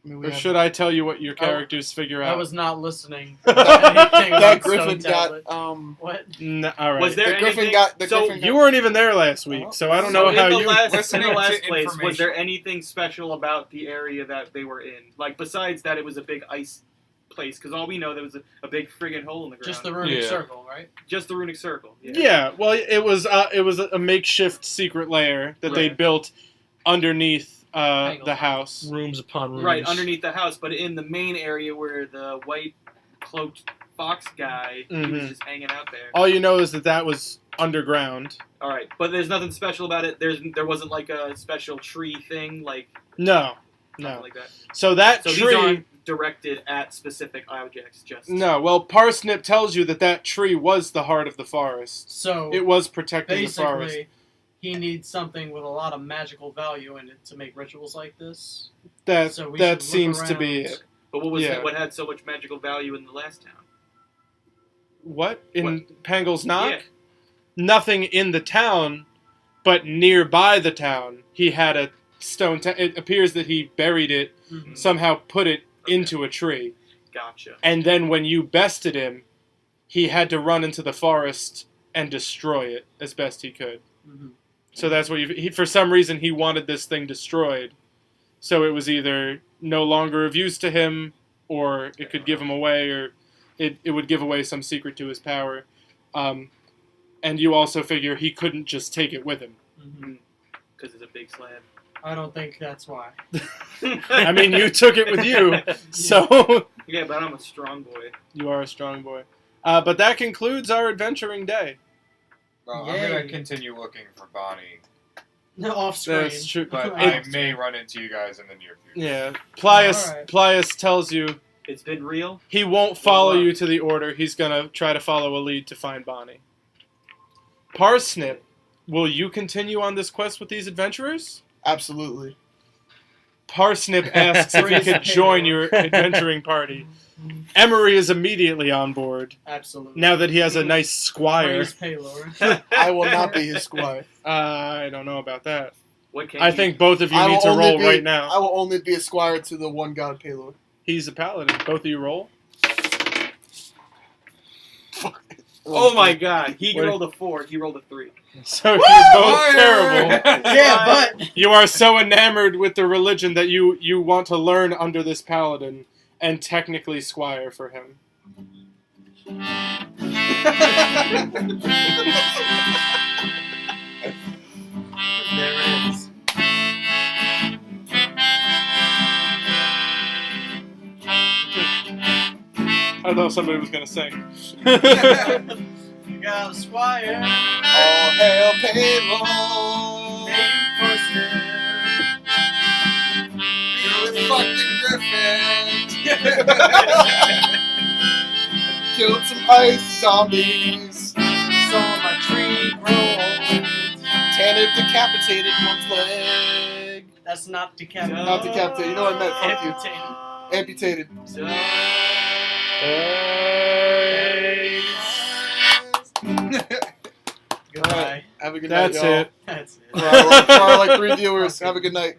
I mean, we Or have- should I tell you what your characters figure I out? was not listening. that Anything Griffin Stone Tablet. got, What? No, all right. Was there The Griffin anything? got- the so Griffin You weren't even there last week, Oh. so I don't so know in how the you. last, Listening in the last to place, was information. there anything special about the area that they were in? Like besides that, it was a big ice place. Because all we know, there was a big friggin' hole in the ground. Just the runic Yeah. circle, right? Just the runic circle. Yeah. Yeah, well, it was a makeshift secret lair that they Right. built underneath Pangle. the house. Rooms upon rooms. Right underneath the house, but in the main area where the white cloaked fox guy, he was Mhm. just hanging out there. All you know is that was underground. All right, but there's nothing special about it. There wasn't like a special tree thing, like No, nothing no. like that. So that So these tree. aren't directed at specific objects. Just No, well, Parsnip tells you that tree was the heart of the forest. So It was protecting the forest. basically, he needs something with a lot of magical value in it to make rituals like this. That So we that should seems look to be around. it. But what was Yeah. what had so much magical value in the last town? What in What? Pangle's Knock? Yeah. Nothing in the town, but nearby the town, he had a stone. It appears that he buried it, Mhm. somehow put it Okay. into a tree, Gotcha. and then when you bested him, he had to run into the forest and destroy it as best he could. Mhm. So that's what for some reason he wanted this thing destroyed. So it was either no longer of use to him, or it could give him away, or it would give away some secret to his power. And you also figure he couldn't just take it with him. Mhm. Because it's a big slab. I don't think that's why. I mean, you took it with you, so Yeah, but I'm a strong boy. you are a strong boy. But that concludes our adventuring day. Well, Yay. I'm gonna continue looking for Bonnie, No, off screen. That's true. but I- I may run into you guys in the near future. Yeah, Plius Alright. Plius tells you It's been real. he won't follow Wow. you to the order. He's gonna try to follow a lead to find Bonnie. Parsnip, will you continue on this quest with these adventurers? Absolutely. Parsnip asks if he could join your adventuring party. Emory is immediately on board Absolutely. now that he has a nice squire. Praise Paylor. I will not be his squire. I don't know about that. What can I you- think both of you I need will to only roll be- right now. I will only be a squire to the one god Paylor. He's a paladin. Both of you roll. Fuck. Oh my god, he Wait. rolled a 4, he rolled a 3. So you're both terrible. Yeah, but You are so enamored with the religion that you want to learn under this paladin and technically squire for him. there it is. I thought somebody was going to sing. You got a squire. All hail payload. Named Parsnip. Fuck the griffin. Killed some ice zombies. Saw my tree grow old. Tannivh decapitated one's leg. That's not decapitated. Not decapitated. You know what I meant. Fuck you. Amputated. Amputated. Goodbye. Have a good night, That's y'all. it. That's it. For our like 3 viewers, have a good night.